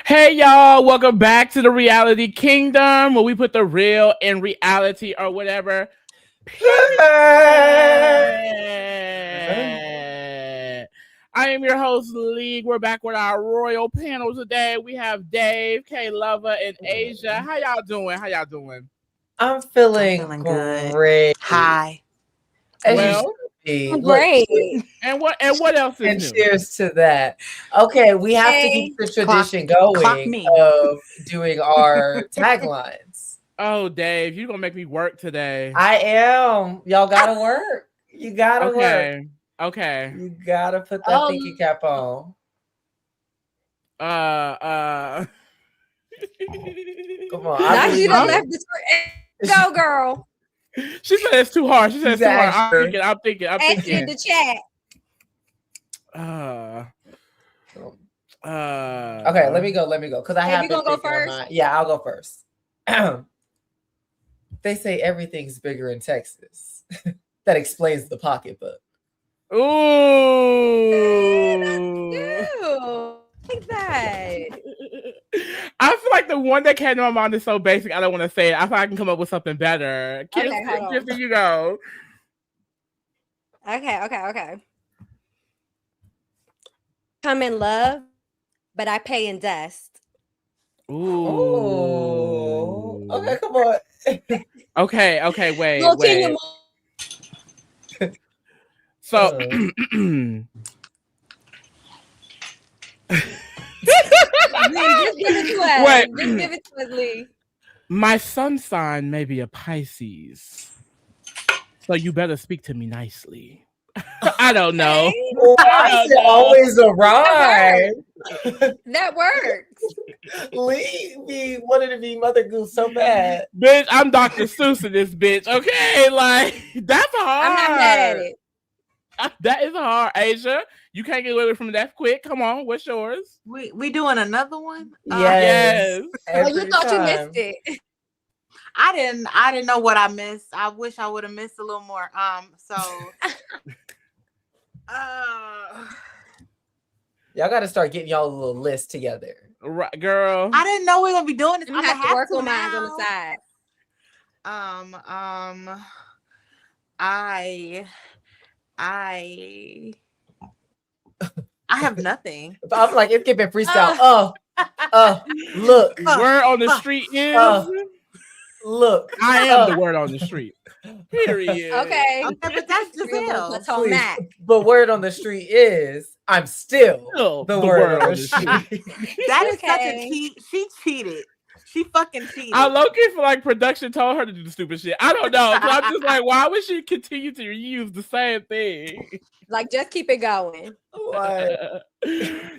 Hey y'all, welcome back to the Reality Kingdom where we put the real in reality or whatever. I am your host, League. We're back with our royal panel today. We have Dave, K Lover, and Asia. How y'all doing? I'm feeling great. Hi. Well, great. And what else is and new? cheers to that. Okay, we have to keep the tradition going of doing our taglines. Oh, Dave, you're gonna make me work today. I am. Y'all gotta work. You gotta work. Okay. You gotta put that thinking cap on. Come on. Now she done left the go, girl. She said it's too hard. I'm thinking. Ask in the chat. Okay, let me go. Because I have. You gonna go first? Yeah, I'll go first. They say everything's bigger in Texas. That explains the pocketbook. Ooh. Like that. I feel like the one that came to my mind is so basic. I don't want to say it. I thought I can come up with something better. Kirsten, you go. Okay. Come in love, but I pay in dust. Ooh. Okay, come on. Okay, wait. So just give it to us. Just give it to us, Lee. My sun sign may be a Pisces, so you better speak to me nicely. I don't know. Why always arrive? That works. Lee be wanted to be Mother Goose so bad. Bitch, I'm Dr. Seuss in this bitch. Okay, like that's hard. I'm not mad at it. That is hard, Asia. You can't get away from that quick. Come on, what's yours? We doing another one? Yes. Oh, you thought you missed it. I didn't know what I missed. I wish I would have missed a little more. Y'all got to start getting y'all a little list together, right, girl? I didn't know we were gonna be doing this. I'm gonna have to work on mine on the side. I have nothing. I'm like, it's giving freestyle. Look. Word on the street is. Look. I am the word on the street. Period. Okay, but that's Giselle. But word on the street is, I'm still the word on the street. That is such a cheat. She cheated. She fucking cheated. I low-key feel like production told her to do the stupid shit. I don't know. So I'm just like, why would she continue to reuse the same thing? Like, just keep it going.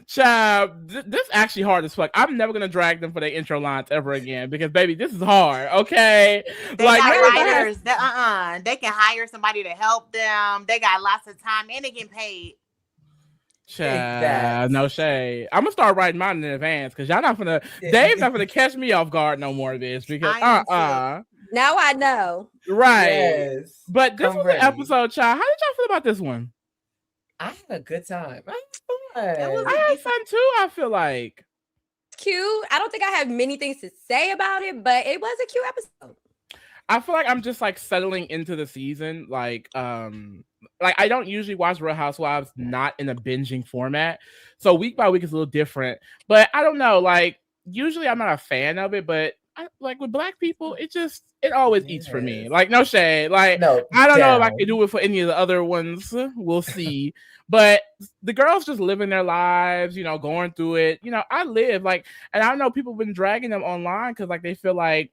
Child, this actually hard as fuck. I'm never gonna drag them for their intro lines ever again because, baby, this is hard. Okay, they got writers. They can hire somebody to help them. They got lots of time and they get paid. Child, no shade. I'm gonna start writing mine in advance because y'all not gonna. Dave's not gonna catch me off guard no more of this because Now I know. Right. Yes. But this was an episode, child. How did y'all feel about this one? I had a good time. I had fun too. I feel like cute. I don't think I have many things to say about it, but it was a cute episode. I feel like I'm just like settling into the season. Like I don't usually watch Real Housewives not in a binging format. So week by week is a little different. But I don't know, like usually I'm not a fan of it, but like with Black people, it always eats for me. Like no shade. Like I don't know if I can do it for any of the other ones. We'll see. But the girls just living their lives, going through it. I live and I know people have been dragging them online because like they feel like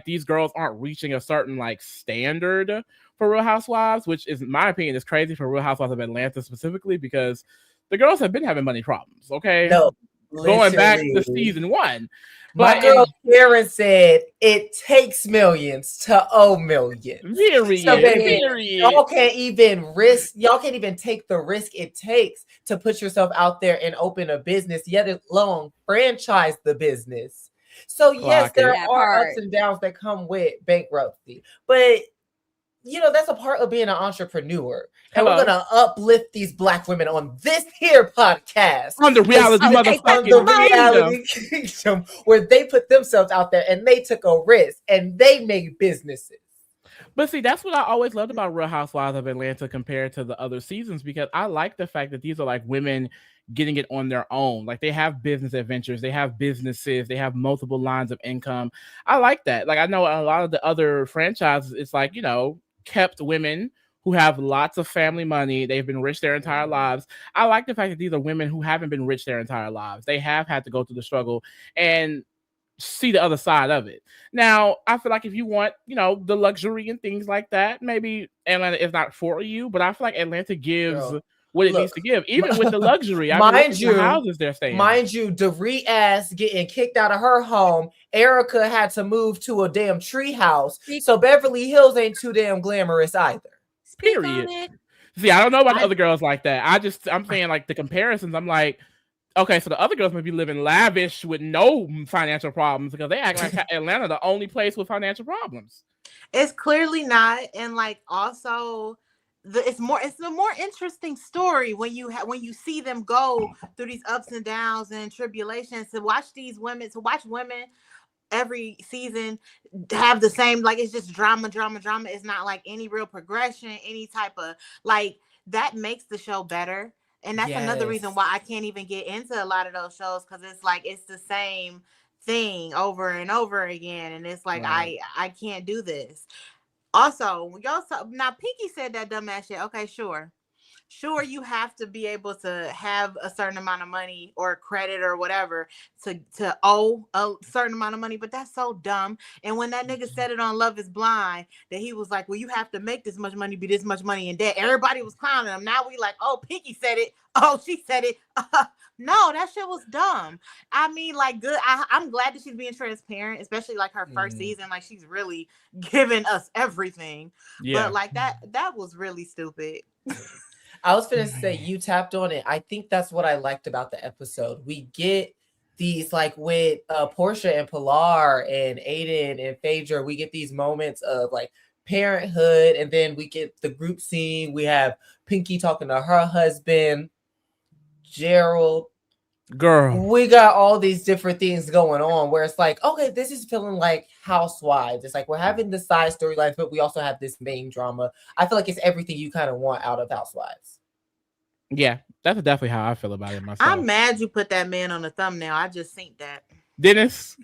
these girls aren't reaching a certain like standard for Real Housewives, which is, in my opinion, is crazy for Real Housewives of Atlanta specifically because the girls have been having money problems. Okay, going back to season 1. My girl Karen said it takes millions to owe millions. Period. So baby, y'all can't even take the risk it takes to put yourself out there and open a business, yet alone franchise the business. So yes, there are ups and downs that come with bankruptcy, but that's a part of being an entrepreneur. And Hello. we're going to uplift these Black women on this here podcast. On the reality on motherfucking the kingdom. reality kingdom, where they put themselves out there and they took a risk and they made businesses. But see, that's what I always loved about Real Housewives of Atlanta compared to the other seasons, because I like the fact that these are like women getting it on their own. Like, they have business adventures, they have businesses, they have multiple lines of income. I like that. Like, I know a lot of the other franchises, it's like, kept women who have lots of family money. They've been rich their entire lives. I like the fact that these are women who haven't been rich their entire lives. They have had to go through the struggle and see the other side of it. Now, I feel like if you want, the luxury and things like that, maybe Atlanta is not for you, but I feel like Atlanta gives what it needs to give, even with the luxury. Mind you, the houses they're staying. Mind you, Doree ass getting kicked out of her home. Erica had to move to a damn tree house. So Beverly Hills ain't too damn glamorous either. Period. See, I don't know about the other girls like that. I'm saying, like, the comparisons, I'm like, okay, so the other girls may be living lavish with no financial problems, because they act like Atlanta the only place with financial problems. It's clearly not, and like also, it's a more interesting story when you see them go through these ups and downs and tribulations. To watch women every season have the same, like, it's just drama. It's not like any real progression, any type of, like, that makes the show better. And that's another reason why I can't even get into a lot of those shows, because it's like it's the same thing over and over again, and it's like I can't do this. Also, now Pinky said that dumbass shit. Okay, sure, you have to be able to have a certain amount of money or credit or whatever to owe a certain amount of money, but that's so dumb. And when that nigga said it on Love Is Blind, that he was like, well, you have to make this much money, be this much money in debt, everybody was clowning him. Now we like, oh, Pinky said it. Oh, she said it. No, that shit was dumb. I mean, like, good. I'm glad that she's being transparent, especially like her first season. Like, she's really giving us everything. Yeah. But like that was really stupid. I was going to say, you tapped on it. I think that's what I liked about the episode. We get these, like, with Porsha and Pilar and Aiden and Phaedra, we get these moments of, like, parenthood, and then we get the group scene. We have Pinky talking to her husband, Gerald. Girl. We got all these different things going on where it's like, okay, this is feeling like Housewives. It's like we're having the side storylines, but we also have this main drama. I feel like it's everything you kind of want out of Housewives. Yeah, that's definitely how I feel about it myself. I'm mad you put that man on the thumbnail. I just think that. Dennis?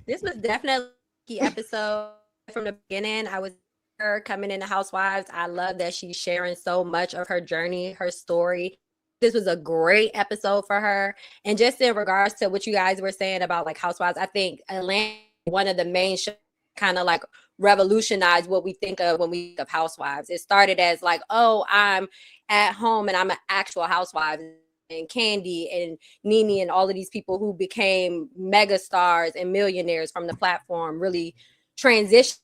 This was definitely a key episode from the beginning. I was her coming into Housewives. I love that she's sharing so much of her journey, her story. This was a great episode for her. And just in regards to what you guys were saying about, like, Housewives, I think Atlanta, one of the main shows, kind of like revolutionized what we think of when we think of Housewives. It started as like, oh, I'm at home and I'm an actual housewife, and Candy and Nene and all of these people who became mega stars and millionaires from the platform really transitioned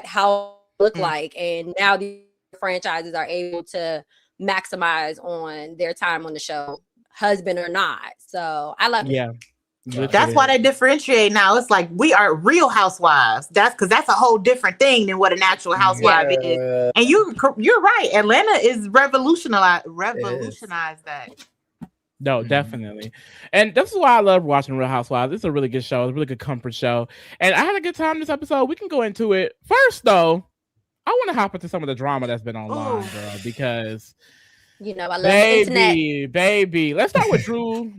how it looked like. And now these franchises are able to maximize on their time on the show, husband or not. So I love it. That's why they differentiate now. It's like, we are Real Housewives. That's because that's a whole different thing than what an actual housewife is. And you're right. Atlanta is revolutionized that. No, definitely. And this is why I love watching Real Housewives. It's a really good show. It's a really good comfort show. And I had a good time this episode. We can go into it. First, though, I want to hop into some of the drama that's been online, girl, because I love the internet. Baby. Let's start with Drew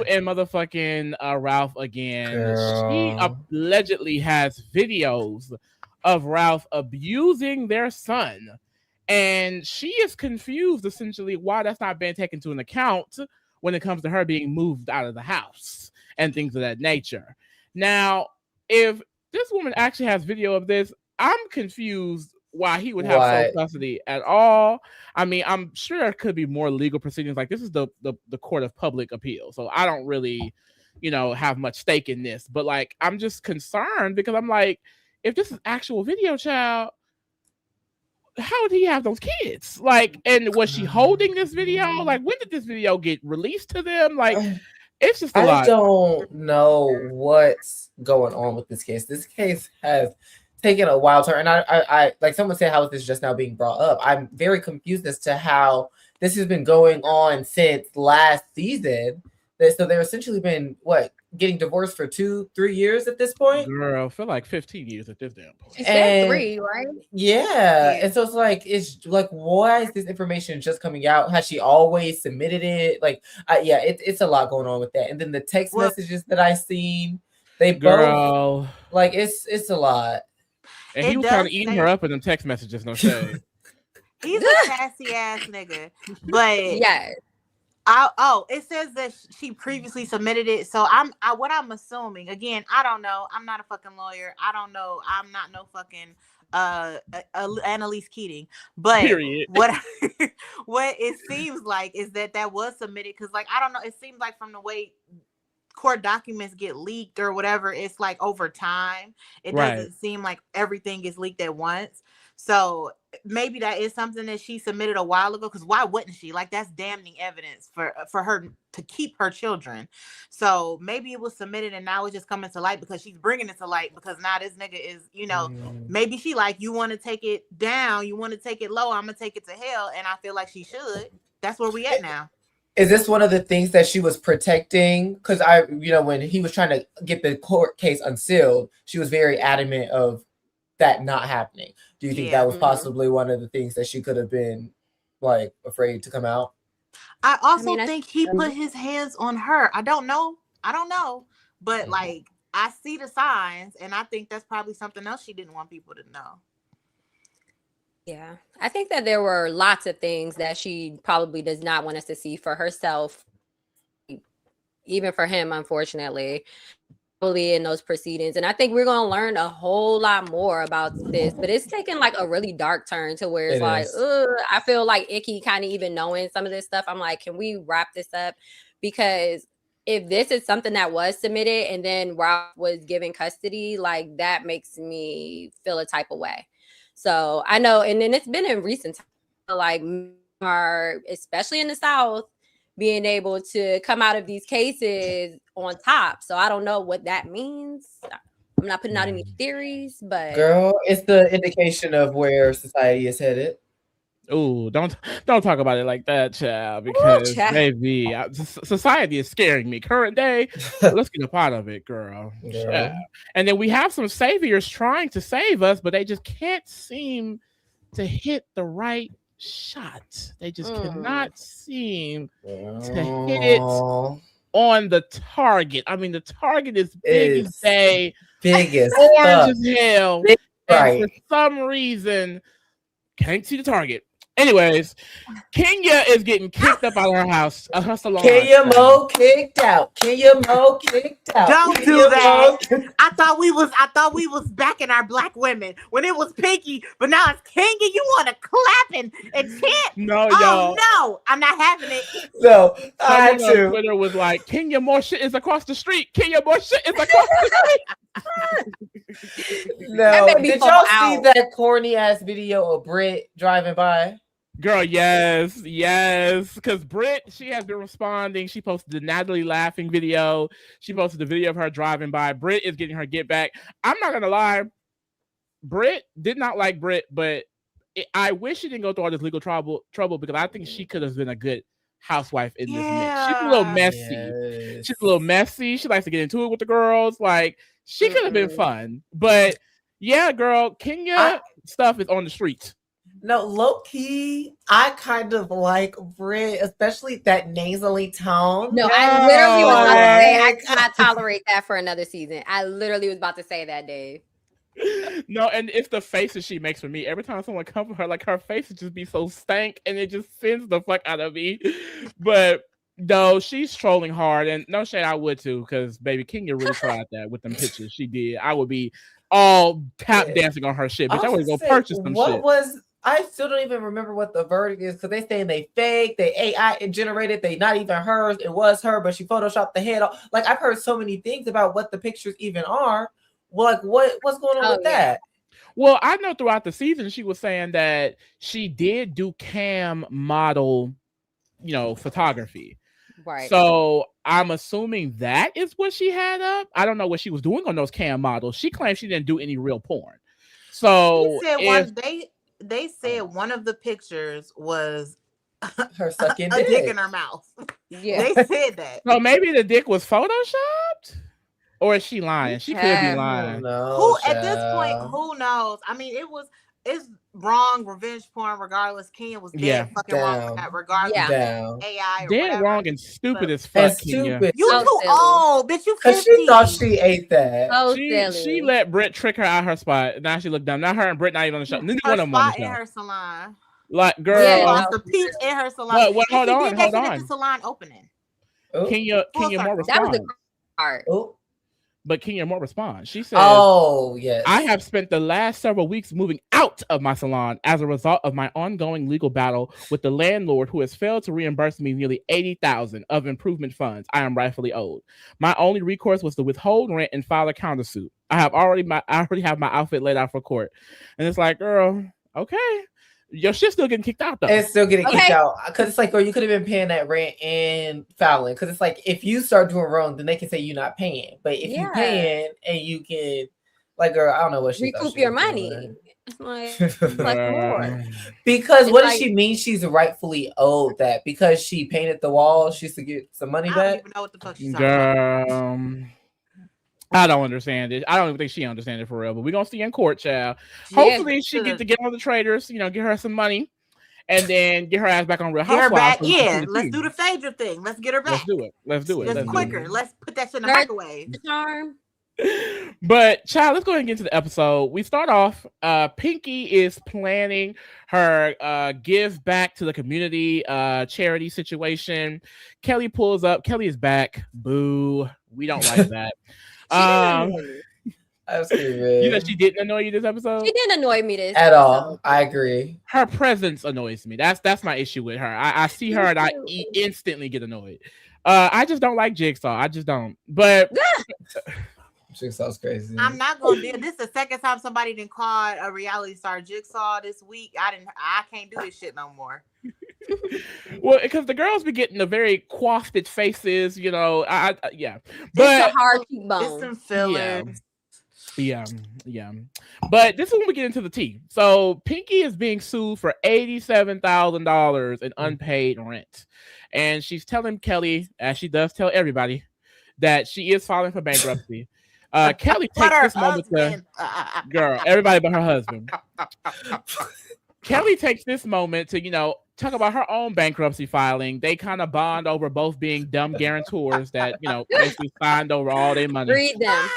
and motherfucking Ralph again. Girl. She allegedly has videos of Ralph abusing their son, and she is confused essentially why that's not being taken into an account when it comes to her being moved out of the house and things of that nature. Now, if this woman actually has video of this, I'm confused why he would have sole custody at all. I mean, I'm sure there could be more legal proceedings. Like, this is the court of public appeal, so I don't really, have much stake in this. But, like, I'm just concerned because I'm like, if this is actual video, child, how did he have those kids? Like, and was she holding this video? Like, when did this video get released to them? Like, it's just a lot. I don't know what's going on with this case. This case has taken a wild turn. And I like someone said, how is this just now being brought up? I'm very confused as to how this has been going on since last season. So they've essentially been getting divorced for 2-3 years at this point. Girl, feel like 15 years at this damn point. She said 3, right? Yeah. And so it's like, why is this information just coming out? Has she always submitted it? Like, it's a lot going on with that. And then the text messages that I seen, they both like it's a lot. And he was kind of eating her up in them text messages, no shade. He's a sassy ass nigga. But yeah. It says that she previously submitted it. So what I'm assuming, again, I don't know. I'm not a fucking lawyer. I don't know. I'm not no fucking Annalise Keating. But period. What it seems like is that was submitted, because like I don't know. It seems like from the way court documents get leaked or whatever, it's like over time. It doesn't seem like everything gets leaked at once. So maybe that is something that she submitted a while ago, because why wouldn't she? Like, that's damning evidence for her to keep her children. So maybe it was submitted and now it's just coming to light because she's bringing it to light, because now this nigga is, maybe she like, you want to take it down, you want to take it low, I'm gonna take it to hell. And I feel like she should. That's where we at now. Is this one of the things that she was protecting? Because when he was trying to get the court case unsealed, she was very adamant of that not happening. Do you think that was possibly one of the things that she could have been like afraid to come out? I also think he put his hands on her. I don't know. But like, I see the signs, and I think that's probably something else she didn't want people to know. Yeah, I think that there were lots of things that she probably does not want us to see for herself, even for him, unfortunately, in those proceedings. And I think we're going to learn a whole lot more about this, but it's taken like a really dark turn to where it's like, I feel like icky kind of even knowing some of this stuff. I'm like, can we wrap this up? Because if this is something that was submitted and then Ralph was given custody, like that makes me feel a type of way. So I know, and then it's been in recent time, like, especially in the South, being able to come out of these cases on top. So I don't know what that means. I'm not putting out any theories, but girl, it's the indication of where society is headed. Oh, don't talk about it like that, child, because baby, society is scaring me. Current day, let's get a part of it, girl. And then we have some saviors trying to save us, but they just can't seem to hit the right shot. They just cannot seem to hit it on the target. I mean, the target is big as day, big as orange as hell, and for some reason can't see the target. Anyways, Kenya is getting kicked up out of her house. Her salon. Kenya Mo kicked out. Don't do that. I thought we was backing our black women when it was Pinky, but now it's Kenya. You want to clap and chant? No, y'all. No, I'm not having it. No, I too. Twitter was like, Kenya, more shit is across the street. Kenya, more shit is across the street. No, did y'all see that corny ass video of Britt driving by? Girl, yes, because Britt, she has been responding. She posted the Natalie laughing video. She posted the video of her driving by. Britt is getting her get back. I'm not gonna lie, Britt did not like Britt, but I wish she didn't go through all this legal trouble because I think she could have been a good housewife in this mix. She's a little messy. Yes. She's a little messy. She likes to get into it with the girls. Like, she could have been fun, but yeah, girl, Kenya stuff is on the streets. No, low key, I kind of like Britt, especially that nasally tone. No, I literally was about to say I cannot tolerate that for another season. I literally was about to say that, Dave. No, and it's the faces she makes for me. Every time someone comes for her, like her face would just be so stank, and it just sends the fuck out of me. But no, she's trolling hard, and no shade, I would too, because baby Kenya really tried that with them pictures. She did. I would be all tap dancing on her shit, bitch. I would go purchase some shit. I still don't even remember what the verdict is because they saying they fake, they AI generated, they not even hers. It was her, but she photoshopped the head off. Like, I've heard so many things about what the pictures even are. Well, like, what's going on with that? Well, I know throughout the season she was saying that she did do cam model, photography. Right. So I'm assuming that is what she had up. I don't know what she was doing on those cam models. She claims she didn't do any real porn. So He said if they said one of the pictures was Her sucking a dick dick. in her mouth. Yeah. They said that. so maybe the dick was photoshopped, or is she lying? She could be Okay. lying. No, Who at this point, child. who knows? I mean, it's wrong revenge porn regardless. Kenya was dead Yeah. fucking wrong for Down. that, regardless Yeah. of Down. AI or Dead whatever. wrong and stupid But- as And fuck, Kenya. stupid. You So too silly. old, bitch. You 50. Because she thought she ate that. So She silly. let Britt trick her out her spot. Now she looked dumb. Now her and Britt not even on the show. Neither Her one of them on spot the in show. her salon. Like, She girl, Yeah. lost a peach in her salon. What, And hold she on, did that hold shit at on. the salon opening. Oh. Kenya Full more circle. That was the respond. part. Oh. But Kenya more respond. She says, Oh, yes. I have spent the last several weeks moving out of my salon as a result of my ongoing legal battle with the landlord who has failed to reimburse me nearly $80,000 of improvement funds I am rightfully owed. My only recourse was to withhold rent and file a countersuit. I already have my outfit laid out for court. And it's like, girl, okay. Your shit's still getting kicked out though. And still getting kicked Okay. out. Because it's like, girl, you could have been paying that rent and filing. Because it's like, if you start doing wrong, then they can say you're not paying. But if Yeah. you paying and you can, like, girl, I don't know what she thought Recoup she your was money. doing. It's like more. Because It's what does like- she mean she's rightfully owed that? Because she painted the wall, she's to get some money I don't back? even know what the fuck she's talking about. Girl, I don't understand it. I don't even think she understands it for real. But we're gonna see in court, child. Hopefully she get to get on the traders, get her some money, and then get her ass back on Real Get her Housewives. back. so we can see Yeah, the let's tea. do the Phaedra thing. Let's get her back. Let's do it. Let's do it. Just Let's do quicker. it. Let's put that shit in the Nerd- microwave. The charm. But child, let's go ahead and get to the episode. We start off. Pinky is planning her give back to the community charity situation. Kelly pulls up. Kelly is back. Boo. We don't like that. She didn't annoy me. I'm screaming. You know she didn't annoy you this episode? She didn't annoy me this At all. episode. I agree. Her presence annoys me. That's my issue with her. I see her and I instantly get annoyed. I just don't like Jigsaw. I just don't. But Jigsaw's crazy. I'm not gonna do this. Is the second time somebody didn't call a reality star Jigsaw this week. I can't do this shit no more. well, because the girls be getting the very coiffed faces, yeah. It's But a hard It's cheekbone. some fillers. Yeah. But this is when we get into the tea. So Pinky is being sued for $87,000 in unpaid rent. And she's telling Kelly, as she does tell everybody, that she is filing for bankruptcy. Kelly But takes her this moment to girl, everybody but her husband. Kelly takes this moment to, talk about her own bankruptcy filing. They kind of bond over both being dumb guarantors that, basically signed over all their money. Read them.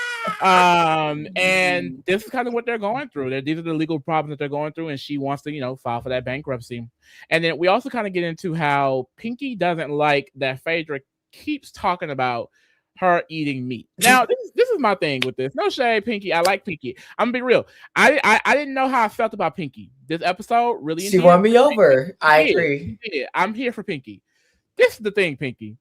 And this is kind of what they're going through. These are the legal problems that they're going through, and she wants to, file for that bankruptcy. And then we also kind of get into how Pinky doesn't like that Phaedra keeps talking about her eating meat. Now, this is my thing with this. No shade, Pinky. I like Pinky. I'm gonna be real. I didn't know how I felt about Pinky. This episode really She won me over. I agree. Yeah, I'm here for Pinky. This is the thing, Pinky.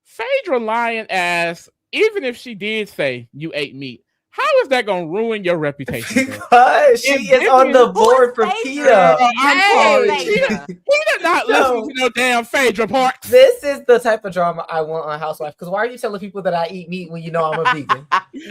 Phaedra lying ass, even if she did say you ate meat, how is that gonna ruin your reputation? Girl? Because she is on the board for Phaedra? PETA. I'm Hey, sorry. Phaedra. He did not No. listen to no damn Phaedra parts. This is the type of drama I want on Housewives. Because why are you telling people that I eat meat when you know I'm a vegan?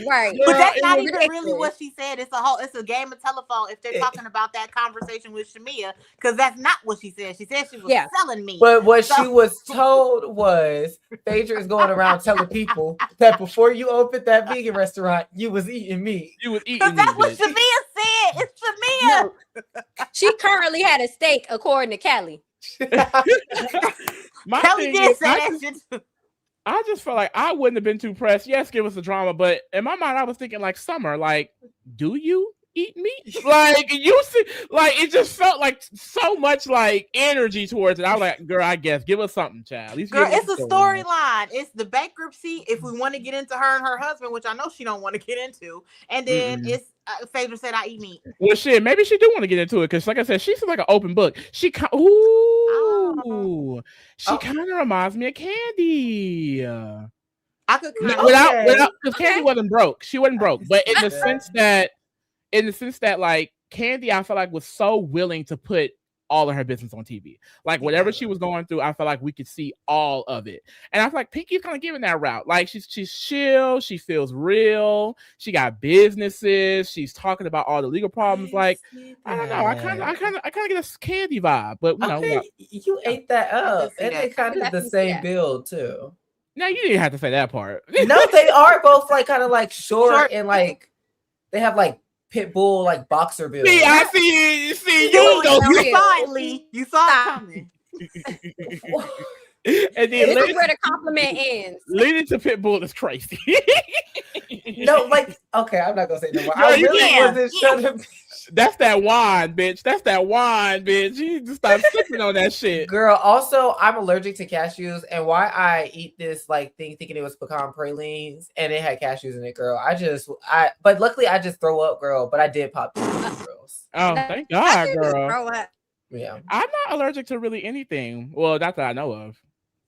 Right. But that's it not was even really what she said. It's a game of telephone if they're It- talking about that conversation with Shamia, because that's not what she said. She said she was Yeah. selling me. But what she So- was told was Phaedra is going around telling people that before you opened that vegan restaurant, you was eating meat. You was eating Because that's what meat, Shamia said. It's Shamia. No. She currently had a steak, according to Kelly. My Kelly thing did is, say I that just, shit too. I just felt like I wouldn't have been too pressed. Yes, give us the drama, but in my mind, I was thinking like Summer, like, do you eat meat? Like you see, like it just felt like so much like energy towards it. I was like, girl, I guess give us something, child. At least Girl, give us it's a storyline. storyline. It's the bankruptcy. If we want to get into her and her husband, which I know she don't want to get into, and then Mm-mm. it's Phaedra said I eat meat. Well, shit, maybe she do want to get into it because, like I said, she's like an open book. She kind of Oh. reminds me of Candy. I could kind of Without, because Candy wasn't broke. She wasn't broke, but in the Yeah. sense that, like Candy, I felt like was so willing to put all of her business on TV. Like whatever she was going through, I felt like we could see all of it. And I feel like Pinky's kind of giving that route. Like she's chill, she feels real, she got businesses, she's talking about all the legal problems. Like I don't know, I kind of get a Candy vibe, but you know, you ate that up, and that. they kind of the same build too. No, you didn't have to say that part. No, they are both like kind of like short and like they have like pit bull like boxer build. See, I see. You saw it coming. And then this is where the compliment ends. Leading to Pitbull is crazy. No, like okay, I'm not gonna say no more. I really wasn't sure to. That's that wine, bitch. That's that wine, bitch. You just stop sipping on that shit. Girl, also, I'm allergic to cashews, and why I eat this like thing thinking it was pecan pralines, and it had cashews in it, girl. But luckily I just throw up, girl. But I did pop girls. Oh, thank God, girl. Throw up. Yeah, I'm not allergic to really anything. Well, not that I know of.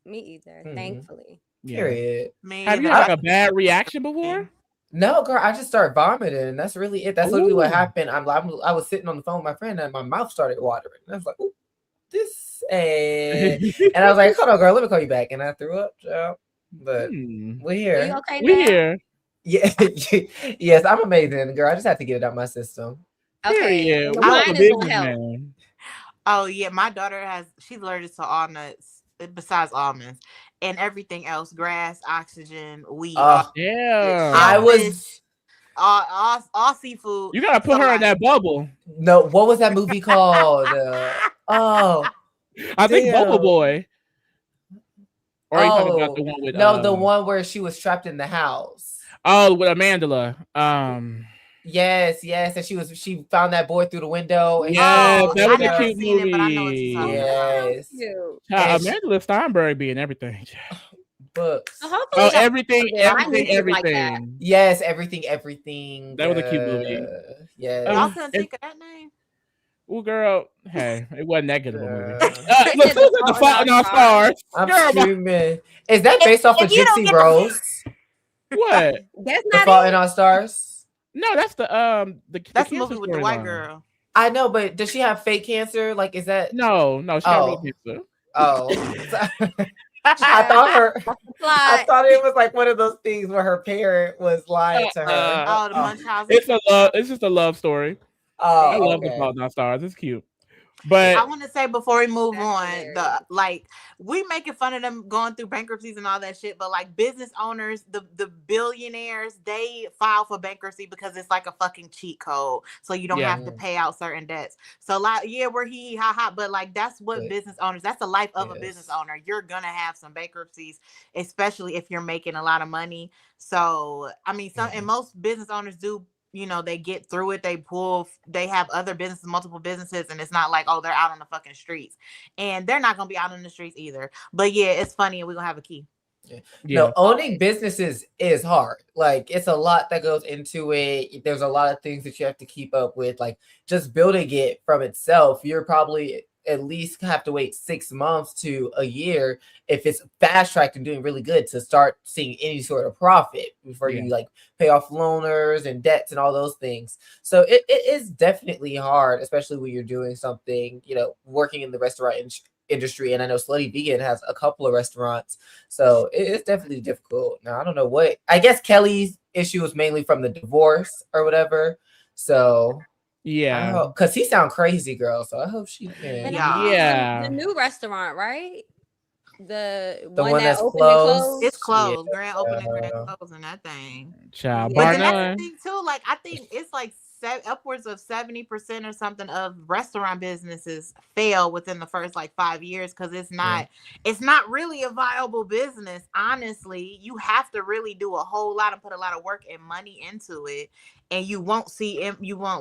Me either, thankfully. Yeah. Period. Have you had like a bad reaction before? No, girl, I just started vomiting. That's really it. That's literally what happened. I was sitting on the phone with my friend, and my mouth started watering. And I was like, "Ooh, this," and I was like, "Hold on, girl, let me call you back." And I threw up, child. But we're here. Are you okay we're now? here. Yeah, yes, I'm amazing, girl. I just have to get it out my system. Okay, Mine is gonna help. Oh yeah, my daughter she's allergic to all nuts besides almonds and everything else, grass, oxygen, weed. Yeah, I was all seafood. You gotta put her in that bubble. No, what was that movie called? I think Bubble Boy. Or are you talking about the one with the one where she was trapped in the house. Oh, with Amandla. Yes, and she found that boy through the window. And that was a cute seen movie. It, but I know what you're talking about. Amandla Steinberg being everything. Books. Everything. Like yes, everything. That was a cute movie. Yeah. Y'all couldn't think of that name. Well, girl, hey, it wasn't that good of a movie. Look, The Fault in Our Stars. I'm screaming. Is that based off of Gypsy Rose? What? That's The Fault in Our Stars? No, that's the that's the movie with the white girl. I know, but does she have fake cancer? Like, is that no? She got real cancer. Oh, I thought it was like one of those things where her parent was lying to her. The Munchausen. It's just a love story. Oh, I love The Fault in Our Stars. It's cute. But I want to say before we move on, we making fun of them going through bankruptcies and all that shit, but like business owners, the billionaires, they file for bankruptcy because it's like a fucking cheat code, so you don't have to pay out certain debts. So like, we're ha ha, but like that's what business owners. That's the life of a business owner. You're gonna have some bankruptcies, especially if you're making a lot of money. So I mean, and most business owners do. They get through it. They have other businesses, multiple businesses, and it's not like, oh, they're out on the fucking streets. And they're not going to be out on the streets either. But yeah, it's funny, and we're going to have a key. Yeah. No, owning businesses is hard. Like, it's a lot that goes into it. There's a lot of things that you have to keep up with. Like, just building it from itself, you're probably at least have to wait 6 months to a year if it's fast tracked and doing really good to start seeing any sort of profit before you like pay off loaners and debts and all those things. So it is definitely hard, especially when you're doing something, working in the restaurant industry. And I know Slutty Vegan has a couple of restaurants, so it's definitely difficult. Now I don't know I guess Kelly's issue was mainly from the divorce or whatever. So yeah, because he sound crazy, girl. So I hope she can. The new restaurant, right? The one that's opened closed. It's closed. Grand opening, grand closing. That thing. Child, but that's the thing too. Like I think it's like upwards of 70% or something of restaurant businesses fail within the first like 5 years because it's not really a viable business. Honestly, you have to really do a whole lot and put a lot of work and money into it, and you won't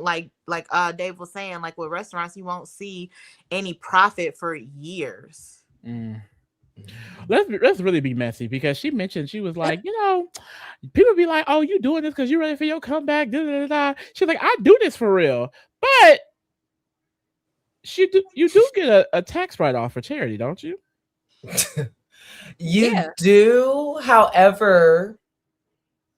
like Dave was saying, like with restaurants, you won't see any profit for years. Let's really be messy, because she mentioned, she was like, people be like, oh, you doing this because you're ready for your comeback. She's like, I do this for real, but you do get a tax write-off for charity, don't you? You do, however,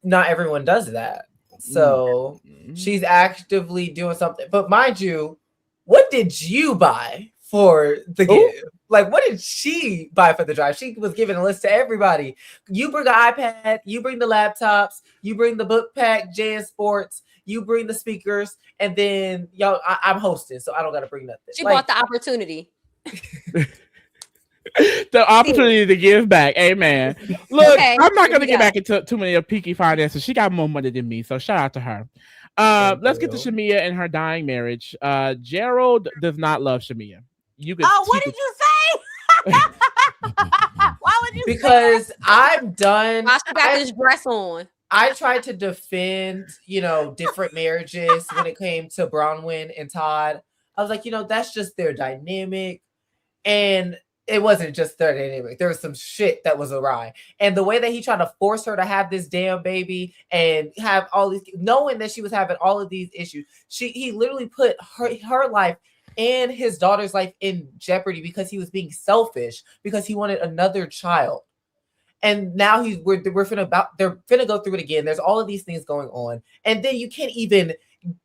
not everyone does that. So she's actively doing something. But mind you, what did you buy for the Ooh. gift. Like, what did she buy for the drive? She was giving a list to everybody. You bring an iPad, you bring the laptops, you bring the book pack, JS Sports, you bring the speakers, and then y'all, I'm hosting, so I don't got to bring nothing. She bought the opportunity. The opportunity to give back. Amen. Look, Okay, I'm not going to we get got- back into too many of Peaky finances. She got more money than me, so shout out to her. Let's get to Shamia and her dying marriage. Gerald does not love Shamia. You could. Oh, what did you say? Why would you? Because I'm done. Why she got this dress on? I tried to defend, different marriages when it came to Bronwyn and Todd. I was like, that's just their dynamic. And it wasn't just their dynamic. There was some shit that was awry. And the way that he tried to force her to have this damn baby and have all these, knowing that she was having all of these issues, he literally put her life and his daughter's life in jeopardy because he was being selfish, because he wanted another child. And now they're finna go through it again. There's all of these things going on. And then you can't even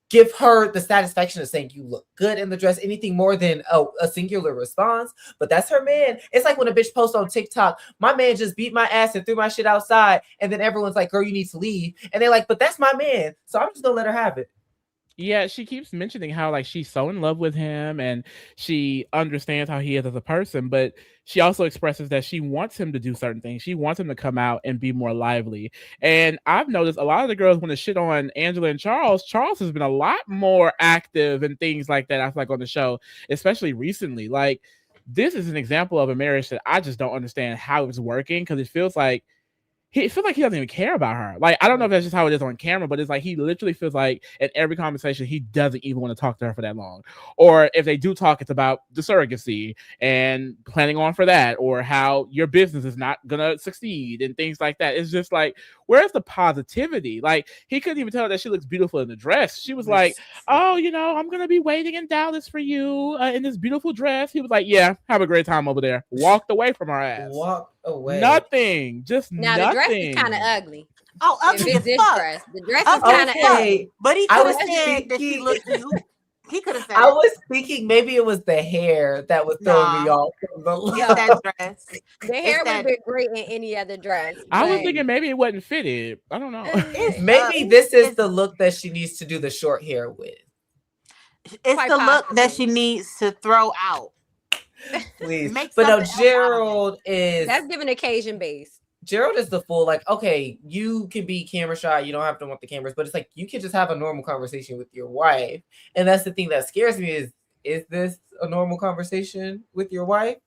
give her the satisfaction of saying you look good in the dress, anything more than a singular response. But that's her man. It's like when a bitch posts on TikTok, my man just beat my ass and threw my shit outside. And then everyone's like, girl, you need to leave. And they're like, but that's my man. So I'm just gonna let her have it. Yeah, she keeps mentioning how like she's so in love with him and she understands how he is as a person, but she also expresses that she wants him to do certain things. She wants him to come out and be more lively. And I've noticed a lot of the girls want to shit on Angela and Charles. Charles has been a lot more active and things like that, I feel like, on the show, especially recently. Like, this is an example of a marriage that I just don't understand how it's working, because it feels like he feels like he doesn't even care about her. Like, I don't know if that's just how it is on camera, but it's like he literally feels like in every conversation he doesn't even want to talk to her for that long. Or if they do talk, it's about the surrogacy and planning on for that, or how your business is not gonna succeed and things like that. It's just like, where's the positivity? Like, he couldn't even tell her that she looks beautiful in the dress. She was like, oh, I'm gonna be waiting in Dallas for you in this beautiful dress. He was like, yeah, have a great time over there. Walked away from her ass. Walk away. Nothing. Just now nothing. The dress is kind of ugly. Oh, ugly as fuck. Dress. The dress is kind of ugly. But he could have said that she looked cute. He could have said. I was thinking maybe it was the hair that was throwing me off. That dress. The hair would have been great in any other dress. I was thinking maybe it wasn't fitted. I don't know. Maybe this is the look that she needs to do the short hair with. It's the look that she needs to throw out. Please. But no, Gerald is... That's given occasion based. Gerald is the fool. Like, okay, you can be camera shy. You don't have to want the cameras. But it's like, you can just have a normal conversation with your wife. And that's the thing that scares me is this a normal conversation with your wife?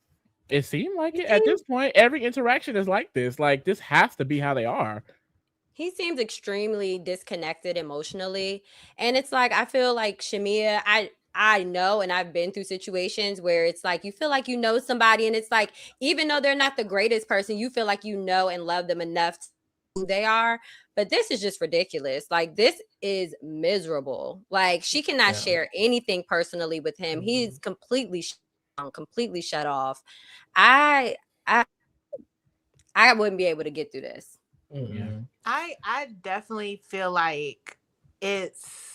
It seemed like it. At this point, every interaction is like this. Like, this has to be how they are. He seems extremely disconnected emotionally. And it's like, I feel like Shamia, I know, and I've been through situations where it's like you feel like you know somebody, and it's like, even though they're not the greatest person, you feel like you know and love them enough to know who they are. But this is just ridiculous. Like, this is miserable. Like, she cannot share anything personally with him. He's completely shut off. I wouldn't be able to get through this. Mm-hmm. I definitely feel like it's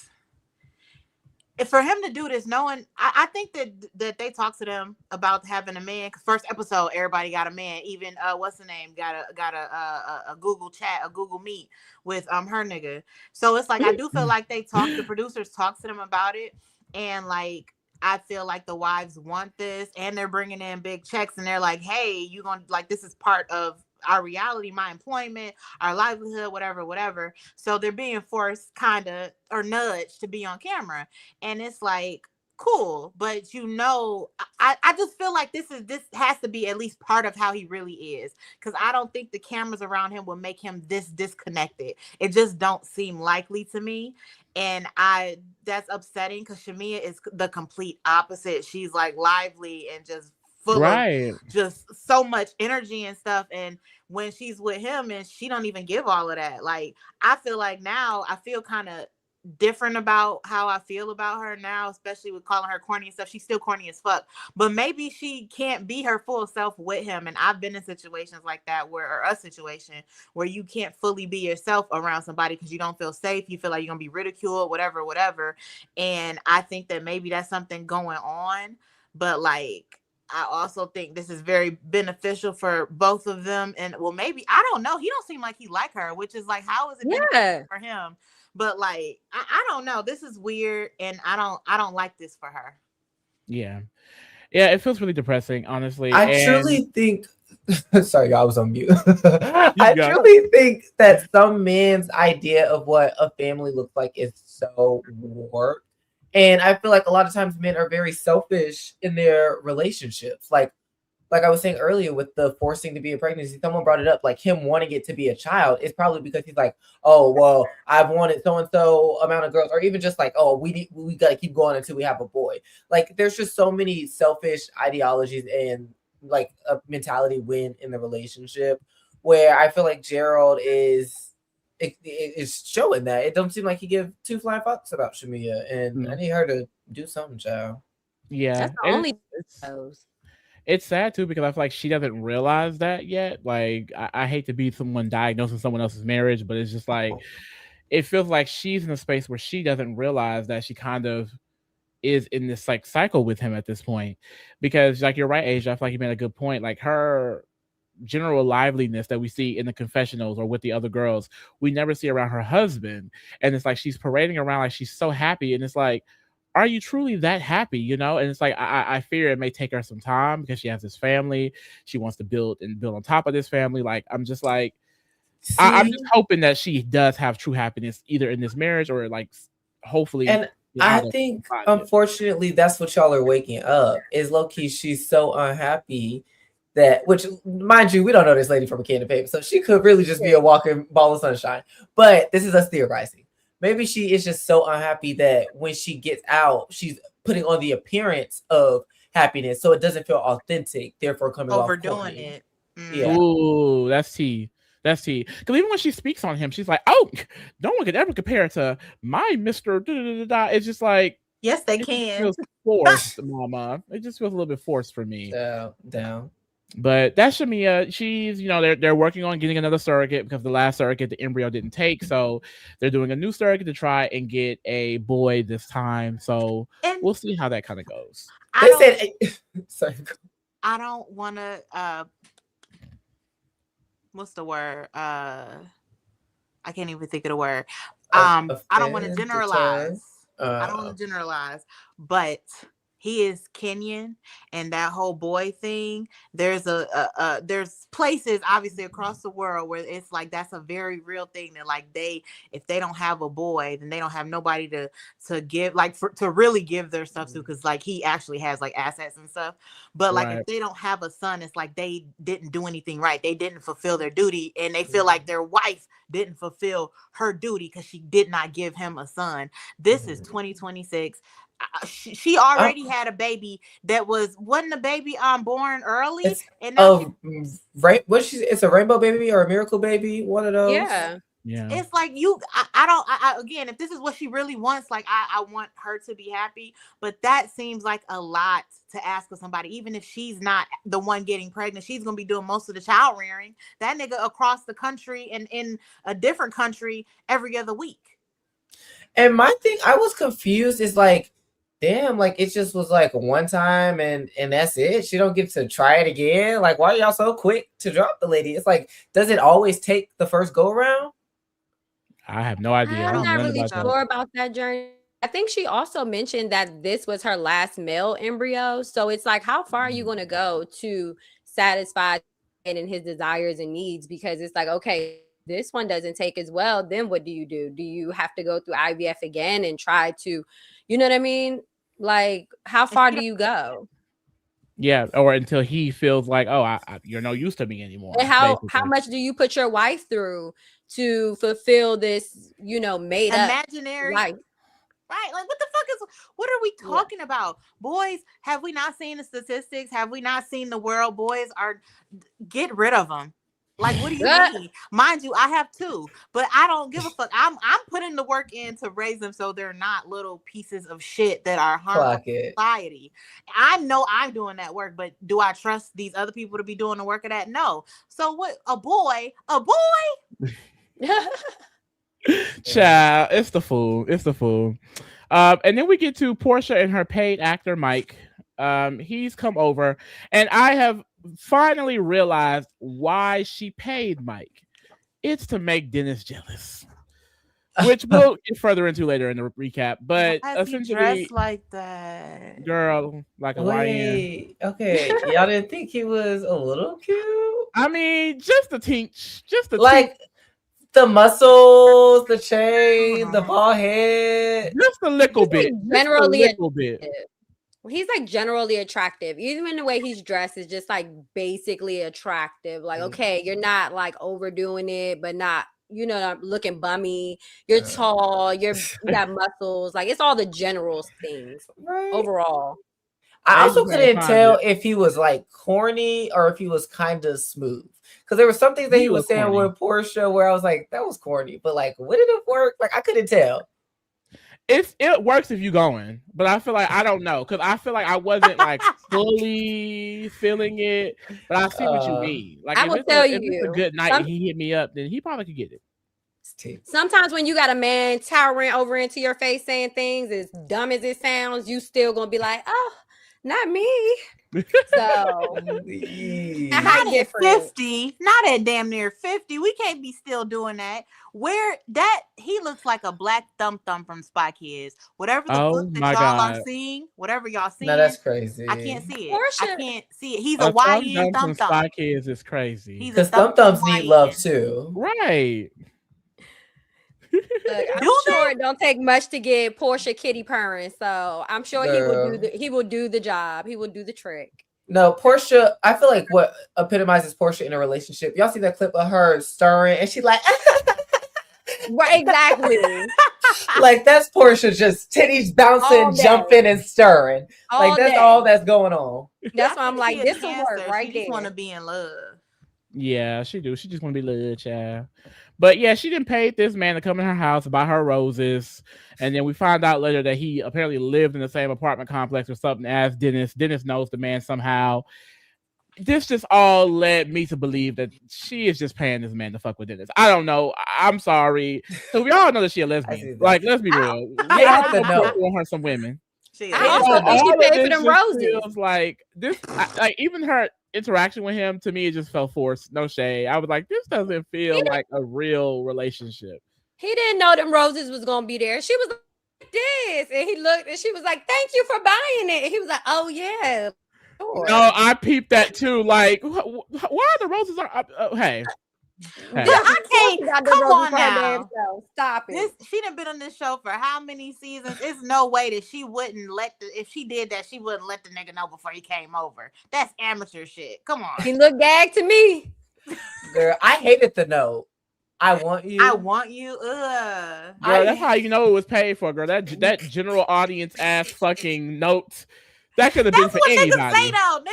for him to do this, knowing I think that they talked to them about having a man. First episode, everybody got a man. Even what's the name got a Google chat, a Google Meet with her nigga. So it's like I do feel like the producers talked to them about it, and like I feel like the wives want this, and they're bringing in big checks, and they're like, hey, you gonna like this is part of our reality, my employment, our livelihood, whatever. So they're being forced kind of or nudged to be on camera. And it's like, cool. But I just feel like this has to be at least part of how he really is. Because I don't think the cameras around him will make him this disconnected. It just don't seem likely to me. And that's upsetting because Shamia is the complete opposite. She's like lively and just full of just so much energy and stuff. And when she's with him and she don't even give all of that, like I feel like now I feel kind of different about how I feel about her now, especially with calling her corny and stuff. She's still corny as fuck, but maybe she can't be her full self with him. And I've been in situations like that or a situation where you can't fully be yourself around somebody because you don't feel safe. You feel like you're gonna be ridiculed, whatever. And I think that maybe that's something going on. but like I also think this is very beneficial for both of them. And well, maybe I don't know. He don't seem like he like her, which is like, how is it beneficial for him? But like, I don't know. This is weird, and I don't like this for her. Yeah. Yeah, it feels really depressing, honestly. I And truly think. Sorry, I was on mute. you I go. truly think that some men's idea of what a family looks like is so warped. And I feel like a lot of times men are very selfish in their relationships. Like I was saying earlier with the forcing to be a pregnancy, someone brought it up, like him wanting it to be a child. It's probably because he's like, oh, well, I've wanted so and so amount of girls, or even just like, oh, we gotta keep going until we have a boy. Like there's just so many selfish ideologies and like a mentality win in the relationship where I feel like Gerald is showing that. It don't seem like he give two flying fucks about Shamia, and I need her to do something, child. Yeah. That's the only It's those. it's sad too because I feel like she doesn't realize that yet. Like I hate to be someone diagnosing someone else's marriage, but it's just like it feels like she's in a space where she doesn't realize that she kind of is in this like cycle with him at this point. Because like you're right, Asia, I feel like you made a good point. Like her general liveliness that we see in the confessionals or with the other girls, we never see around her husband. And it's like she's parading around like she's so happy. And it's like, are you truly that happy? You know? And it's like I fear it may take her some time because she has this family. She wants to build on top of this family. Like I'm just like I'm See, just hoping that she does have true happiness either in this marriage or like hopefully and get I out of think it. unfortunately that's what y'all are waking up. Is low key she's so unhappy that, which mind you, we don't know this lady from a can of paper, so she could really just be a walking ball of sunshine. But this is us theorizing. Maybe she is just so unhappy that when she gets out, she's putting on the appearance of happiness, so it doesn't feel authentic. Therefore, coming off Overdoing corny. it. Yeah. Ooh, that's tea. That's tea. Because even when she speaks on him, she's like, "Oh, no one could ever compare to my Mister." It's just like Yes, they it just can. feels forced, Mama. It just feels a little bit forced for me. Down. But that's Shamia. She's, they're working on getting another surrogate because the last surrogate, the embryo didn't take. So they're doing a new surrogate to try and get a boy this time. So And we'll see how that kind of goes. They said, sorry. I don't want to. What's the word? I can't even think of the word. I don't want to generalize. I don't want to generalize, but he is Kenyan, and that whole boy thing. There's there's places obviously across the world where it's like that's a very real thing. That like if they don't have a boy, then they don't have nobody to give to really give their stuff to, because like he actually has like assets and stuff. But like if they don't have a son, it's like they didn't do anything right. They didn't fulfill their duty, and they feel like their wife didn't fulfill her duty because she did not give him a son. This is 2026. She already had a baby that wasn't a baby born early. It's it's a rainbow baby or a miracle baby, one of those. Yeah. It's like I again, if this is what she really wants, like I want her to be happy, but that seems like a lot to ask of somebody. Even if she's not the one getting pregnant, she's gonna be doing most of the child rearing. That nigga across the country and in a different country every other week. And my thing, I was confused, is like, damn, like it just was like one time and that's it. She don't get to try it again. Like, why are y'all so quick to drop the lady? It's like, does it always take the first go around? I have no idea. I'm not really sure about that journey. I think she also mentioned that this was her last male embryo. So it's like, how far are you going to go to satisfy and his desires and needs? Because it's like, okay, this one doesn't take as well. Then what do? Do you have to go through IVF again and try to, you know what I mean? Like, how far do you go? Yeah, or until he feels like, oh, you're no use to me anymore. And how much do you put your wife through to fulfill this, made imaginary up life? Right? Like, what are we talking about? Boys, have we not seen the statistics? Have we not seen the world? Boys get rid of them. Like, what do you mean? Mind you, I have two, but I don't give a fuck. I'm putting the work in to raise them so they're not little pieces of shit that are harmful to society. I know I'm doing that work, but do I trust these other people to be doing the work of that? No. So what? A boy? Child, it's the fool. And then we get to Porsha and her paid actor Mike. He's come over, and I have finally realized why she paid Mike. It's to make Dennis jealous, which we'll get further into later in the recap. But Why is he essentially, dressed like that? girl, like a YN. Wait, okay. Y'all didn't think he was a little cute? I mean, just a tinch, just a Like the muscles, the chain, the bald head. just a little He's, like, bit, generally just a little bit. He's like generally attractive. Even the way he's dressed is just like basically attractive. Like, okay, you're not like overdoing it, but not, not looking bummy. You're tall, you got muscles. Like, it's all the general things overall. I also couldn't tell if he was like corny or if he was kind of smooth. Because there were some things that he was saying with Porsha where I was like, that was corny. But like, when did it work? Like, I couldn't tell. It works if you going, but I feel like I don't know, because I feel like I wasn't like fully feeling it, but I see what you mean. Like, I will tell you, if it's a good night and he hit me up, then he probably could get it. Sometimes when you got a man towering over into your face saying things as dumb as it sounds, you still gonna be like, oh, not me. So not at 50, not at damn near 50. We can't be still doing that. Where that he looks like a black thumb from Spy Kids. Whatever the fuck that y'all are seeing, whatever y'all seeing. No, that's crazy. I can't see it. Porsha. I can't see it. He's a YN thumb. Spy Kids is crazy. Because thumb thumbs need love too. Right. Look, I'm sure it don't take much to get Porsha kitty purring, so I'm sure he will do the job. He will do the trick. No, Porsha, I feel like what epitomizes Porsha in a relationship. Y'all see that clip of her stirring and she like right, exactly. Like that's Porsha just titties bouncing, jumping, and stirring. Like that's all that's going on. That's why I'm like, this will work right she there. Just want to be in love. Yeah, she do. She just want to be loved, child. But yeah, she didn't pay this man to come in her house, buy her roses, and then we find out later that he apparently lived in the same apartment complex or something as Dennis. Dennis knows the man somehow. This just all led me to believe that she is just paying this man to fuck with Dennis. I don't know. I'm sorry. So we all know that she a lesbian. Like, let's be real. We all know her some women. I also think she paid for them roses. Feels like this, like even her interaction with him, to me, it just felt forced. No shade. I was like, this doesn't feel like a real relationship. He didn't know them roses was gonna be there. She was like this, and he looked, and she was like, "Thank you for buying it." And he was like, "Oh yeah." Sure. No, I peeped that too. Like, why are the roses? Hey. I can't. Come on now. Stop it. She done been on this show for how many seasons? It's no way that she wouldn't if she did that, she wouldn't let the nigga know before he came over. That's amateur shit. Come on. He looked gagged to me. Girl, I hated the note. I want you. I want you. Girl, that's how you know it was paid for, girl. That general audience ass fucking note. That could have been for anybody. Niggas say though.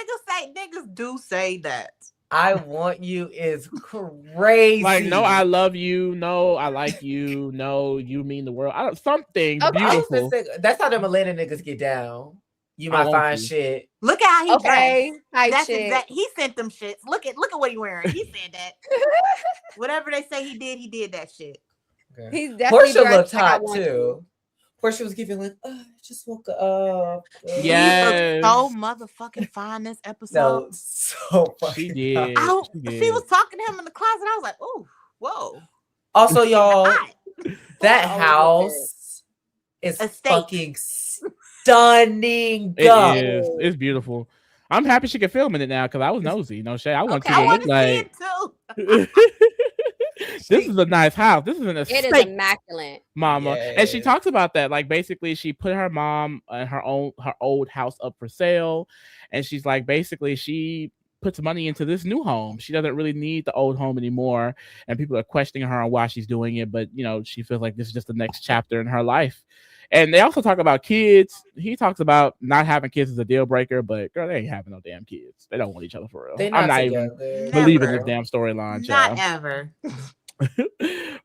Niggas do say that. I want you is crazy. Like, no, I love you. No, I like you. No, you mean the world. Something beautiful. That's how the Atlanta niggas get down. You might find shit. Look at how he dressed. That's exact. He sent them shits. Look at what he wearing. He said that. Whatever they say he did that shit. Okay. He's definitely Porsha looked hot too. Porsha was giving like, I just woke up. Yeah, so motherfucking fine this episode. No, so fucking. She did. She was talking to him in the closet. I was like, oh, whoa. Also, y'all, that house is fucking stunning. It is. It's beautiful. I'm happy she can film in it now because I was nosy. No shade. I want to look like. This is a nice house. This is an estate. It is immaculate, mama. Yes. And she talks about that. Like, basically, she put her mom and her old house up for sale, and she's like, basically, she puts money into this new home. She doesn't really need the old home anymore, and people are questioning her on why she's doing it. But she feels like this is just the next chapter in her life. And they also talk about kids. He talks about not having kids as a deal breaker, but girl, they ain't having no damn kids. They don't want each other for real. I'm not even believing this damn storyline. Not ever.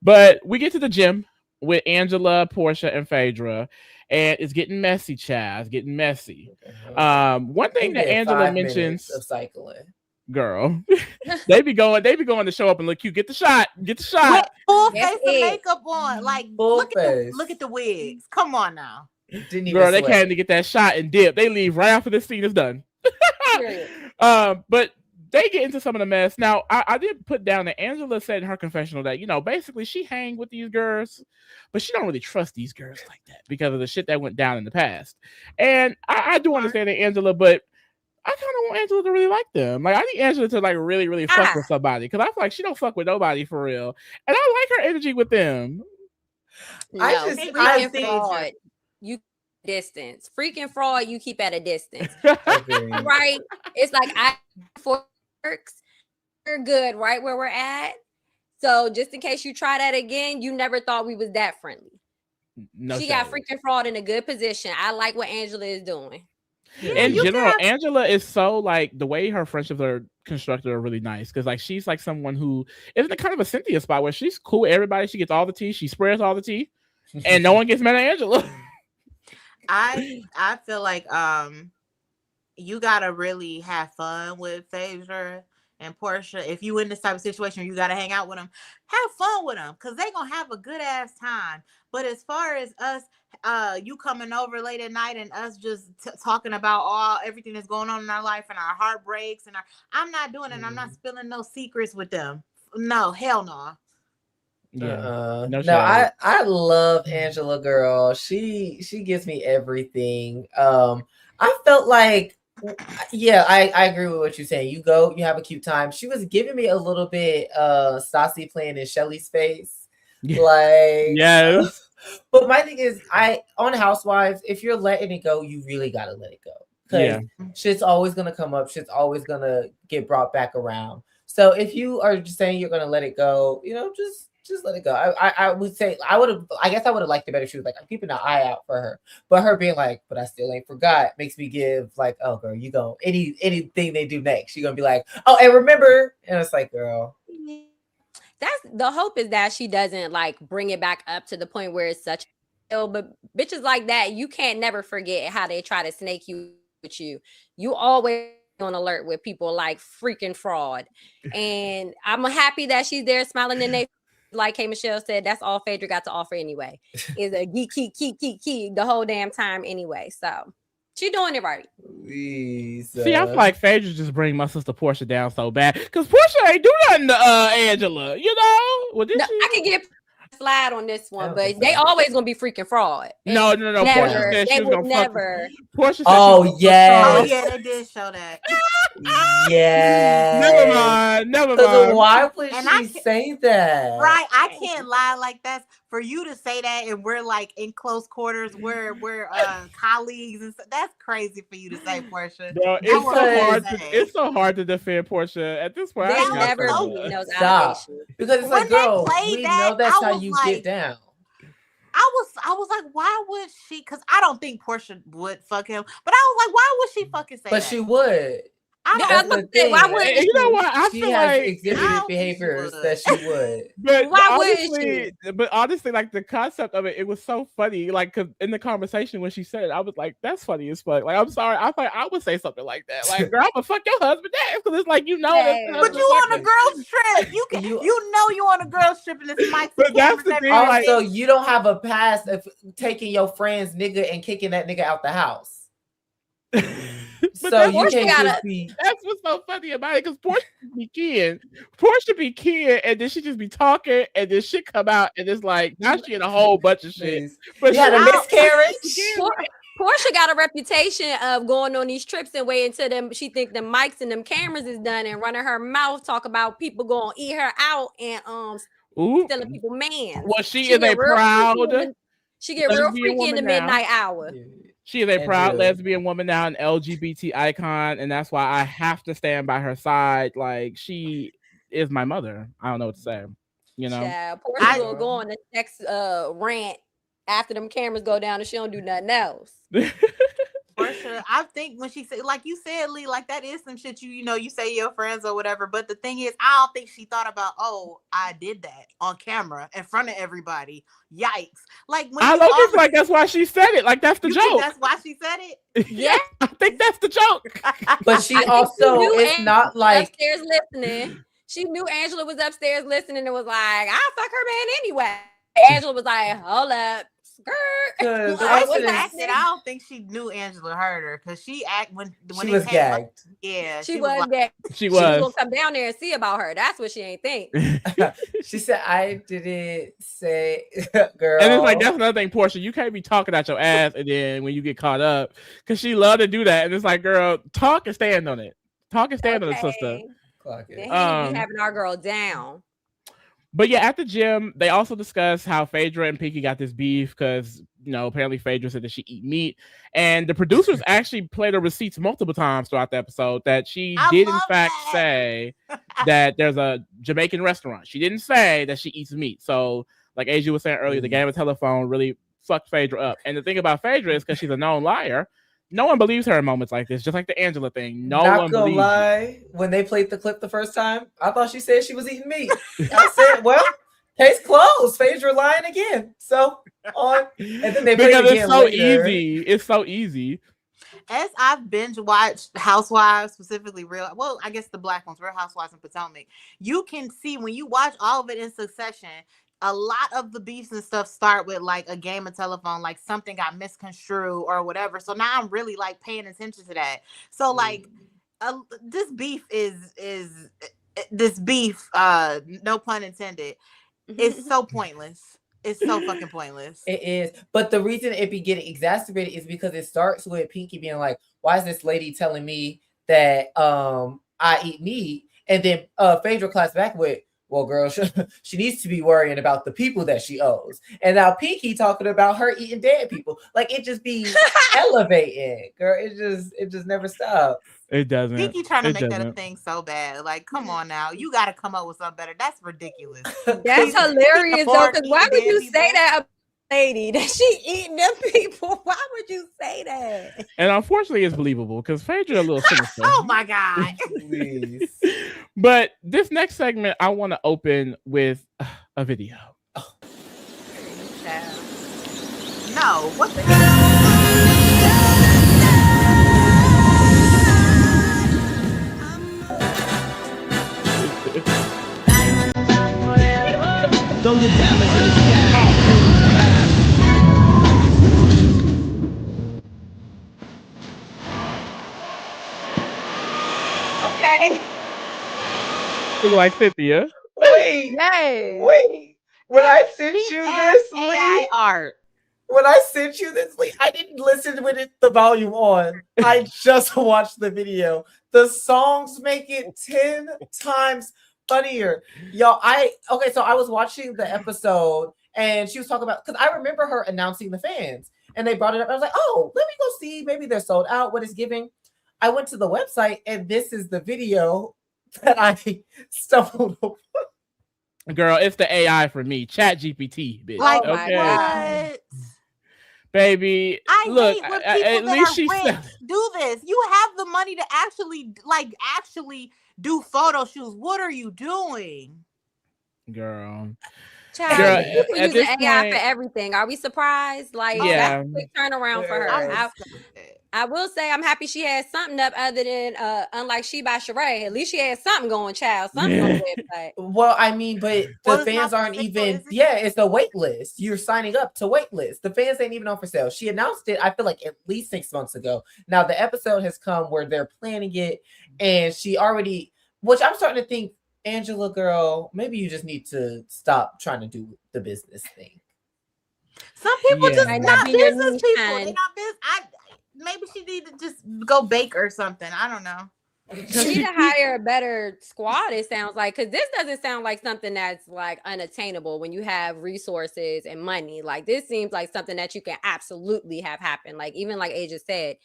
But we get to the gym with Angela, Porsha, and Phaedra, and it's getting messy, child. It's getting messy. One thing that Angela mentions of cycling. Girl, they be going to show up and look cute. Get the shot. With full face of makeup on. Like, look at the wigs. Come on now. Didn't even Girl, they sweat. came to get that shot and dip. They leave right after this scene is done. Period. But they get into some of the mess. Now, I did put down that Angela said in her confessional that, basically she hang with these girls, but she don't really trust these girls like that because of the shit that went down in the past. And I do understand that Angela, but I kind of want Angela to really like them. Like, I need Angela to like really, really fuck with somebody because I feel like she don't fuck with nobody for real. And I like her energy with them. No, freaking fraud. You distance. Freaking fraud. You keep at a distance. Right? It's like for works. We're good, right where we're at. So just in case you try that again, you never thought we was that friendly. No, she got freaking fraud in a good position. I like what Angela is doing. In general, Angela is so like the way her friendships are constructed are really nice because like she's like someone who isn't a kind of a Cynthia spot where she's cool with everybody. She gets all the tea, she spreads all the tea, and no one gets mad at Angela. I feel like you gotta really have fun with Phaedra and Porsha. If you in this type of situation, you gotta hang out with them, have fun with them, cause they gonna have a good ass time. But as far as us, you coming over late at night and us just talking about everything that's going on in our life and our heartbreaks and I'm not doing it. I'm not spilling no secrets with them. No, hell no. Yeah, no, I love Angela, girl. She gives me everything. I felt like, yeah, I agree with what you're saying. You go, you have a cute time. She was giving me a little bit Stassi playing in Shelly's face. Like, yes. But my thing is, on Housewives, if you're letting it go, you really gotta let it go. Because shit's always gonna come up, shit's always gonna get brought back around. So if you are just saying you're gonna let it go, just let it go. I would say I guess I would have liked it better if she was like, I'm keeping an eye out for her. But her being like, but I still ain't forgot, makes me give like, oh girl, you go anything they do next, you're gonna be like, oh, and remember, and it's like, girl. That's the hope, is that she doesn't like bring it back up to the point where it's such but bitches like that, you can't never forget how they try to snake you with you. You always on alert with people like freaking fraud. And I'm happy that she's there smiling in their like K. Michelle said, that's all Phaedra got to offer anyway. Is a key the whole damn time anyway. So she doing it right. See, I feel like Phaedra just bring my sister Porsha down so bad because Porsha ain't do nothing to Angela, Well, no, I can get slide on this one, but they always gonna be freaking fraud. No. Never. Porsha said they she was would gonna never. Porsha said oh yeah, they did show that. Yeah. Never mind. Why would she say that? Right, I can't lie like that. For you to say that, and we're like in close quarters, we're colleagues, and so, that's crazy for you to say, Porsha. No, it's so hard to defend Porsha at this point. They never knows because it's like, girl, we know that's how you get down. I was like, why would she? Because I don't think Porsha would fuck him, but I was like, why would she fucking say that? But she would. That's the thing. Why would you know what? I she feel has like exhibited behaviors that she would. But why honestly, like the concept of it was so funny. Like, cause in the conversation when she said it, I was like, "That's funny as fuck." Like, I'm sorry, I would say something like that. Like, girl, I'ma fuck your husband next because it's like but you on a girl's trip. You on a girl's trip and it's Mike's. But that's the thing. Also, you don't have a past of taking your friend's nigga and kicking that nigga out the house. So you can't just be. That's what's so funny about it because Porsha be keying, and then she just be talking, and then shit come out, and it's like now she in a whole bunch of shit. But you had a miscarriage. Porsha got a reputation of going on these trips and waiting until them. She think the mics and them cameras is done and running her mouth, talk about people going to eat her out and stealing people man. Well, she is a proud. She get real freaky in the midnight hour. Yeah. She is a proud lesbian woman now, an LGBT icon, and that's why I have to stand by her side. Like, she is my mother. I don't know what to say. Yeah, Porsha will go on the next rant after them cameras go down and she don't do nothing else. Porsha, I think when she said, like you said, Lee, like that is some shit you say to your friends or whatever. But the thing is, I don't think she thought about, oh, I did that on camera in front of everybody. Yikes! Like when I feel like that's why she said it. Like that's the joke. That's why she said it. Yeah, I think that's the joke. But she also it's not like upstairs listening. She knew Angela was upstairs listening and was like, "I'll fuck her man anyway." Angela was like, "Hold up, 'Cause I I was was acting. I don't think she knew Angela heard her because she act when she it was came up. gagged. Yeah, She was like, that. She She was was. gonna come down there and see about her. That's what she ain't think. She said, "I didn't say, girl." And it's like that's another thing, Porsha. You can't be talking out your ass, and then when you get caught up, because she loved to do that. And it's like, girl, talk and stand on it. Talk and stand on it, sister. Okay. Clock The it. Henny be having our girl down. But yeah, at the gym, they also discussed how Phaedra and Pinky got this beef because, apparently Phaedra said that she eat meat. And the producers actually played the receipts multiple times throughout the episode that she did, in fact, say that there's a Jamaican restaurant. She didn't say that she eats meat. So, like Asia was saying earlier, the game of telephone really fucked Phaedra up. And the thing about Phaedra is because she's a known liar, no one believes her in moments like this, just like the Angela thing. No Not one gonna believes lie, when they played the clip the first time, I thought she said she was eating meat. I said, well, case closed. Phaedra lying again. So on, and then they played because it again it's so later. easy. It's so easy. As I've binge watched Housewives, specifically I guess the black ones, Real Housewives in Potomac, you can see when you watch all of it in succession, a lot of the beefs and stuff start with like a game of telephone, like something got misconstrued or whatever. So now I'm really like paying attention to that. So like this beef this beef, no pun intended, is so pointless. It's so fucking pointless. It is. But the reason it be getting exacerbated is because it starts with Pinky being like, why is this lady telling me that I eat meat? And then Phaedra claps back with, well, girl, she needs to be worrying about the people that she owes. And now Pinky talking about her eating dead people. Like it just be elevating, girl. It just never stops. It doesn't. Pinky trying to make that a thing so bad. Like, come on now. You got to come up with something better. That's ridiculous. That's hilarious, though, because why would you say that about a lady that she eating them people? Why would you say that? And unfortunately, it's believable because Phaedra a little sinister. Oh, my God. Please. But this next segment, I want to open with a video. Oh. No, what the hell? Throw your diamonds in the sky. Okay. Look like Cynthia. Wait. Yay. Wait. When I sent you this, AI art. When I sent you this, I didn't listen with the volume on. I just watched the video. The songs make it 10 times funnier. Y'all, so I was watching the episode and she was talking about, because I remember her announcing the fans and they brought it up. I was like, oh, let me go see. Maybe they're sold out. What is giving? I went to the website and this is the video that I stumbled over. Girl, it's the AI for me. Chat GPT, bitch. Like, okay. what? Baby, I look, hate when people at that least she are rich do this. You have the money to actually do photo shoots. What are you doing? Girl. Child, Girl, people at using this AI point- for everything. Are we surprised? Like, Yeah. that's a quick turnaround for her. Yeah. I will say I'm happy she had something up other than unlike She by Sheree. At least she had something going, child. Something on the website. Well, I mean, but Well, the it's fans not for aren't sale, even. is it? Yeah, it's the wait list. You're signing up to wait list. The fans ain't even on for sale. She announced it, I feel like at least 6 months ago. Now the episode has come where they're planning it, and she already. Which I'm starting to think, Angela, girl, maybe you just need to stop trying to do the business thing. Some people Yeah. just Might not not be your business niche, people. hun. They're not business. Maybe she need to just go bake or something. I don't know. She need to hire a better squad, it sounds like, because this doesn't sound like something that's like unattainable when you have resources and money. Like, this seems like something that you can absolutely have happen. Like, even like Asia said,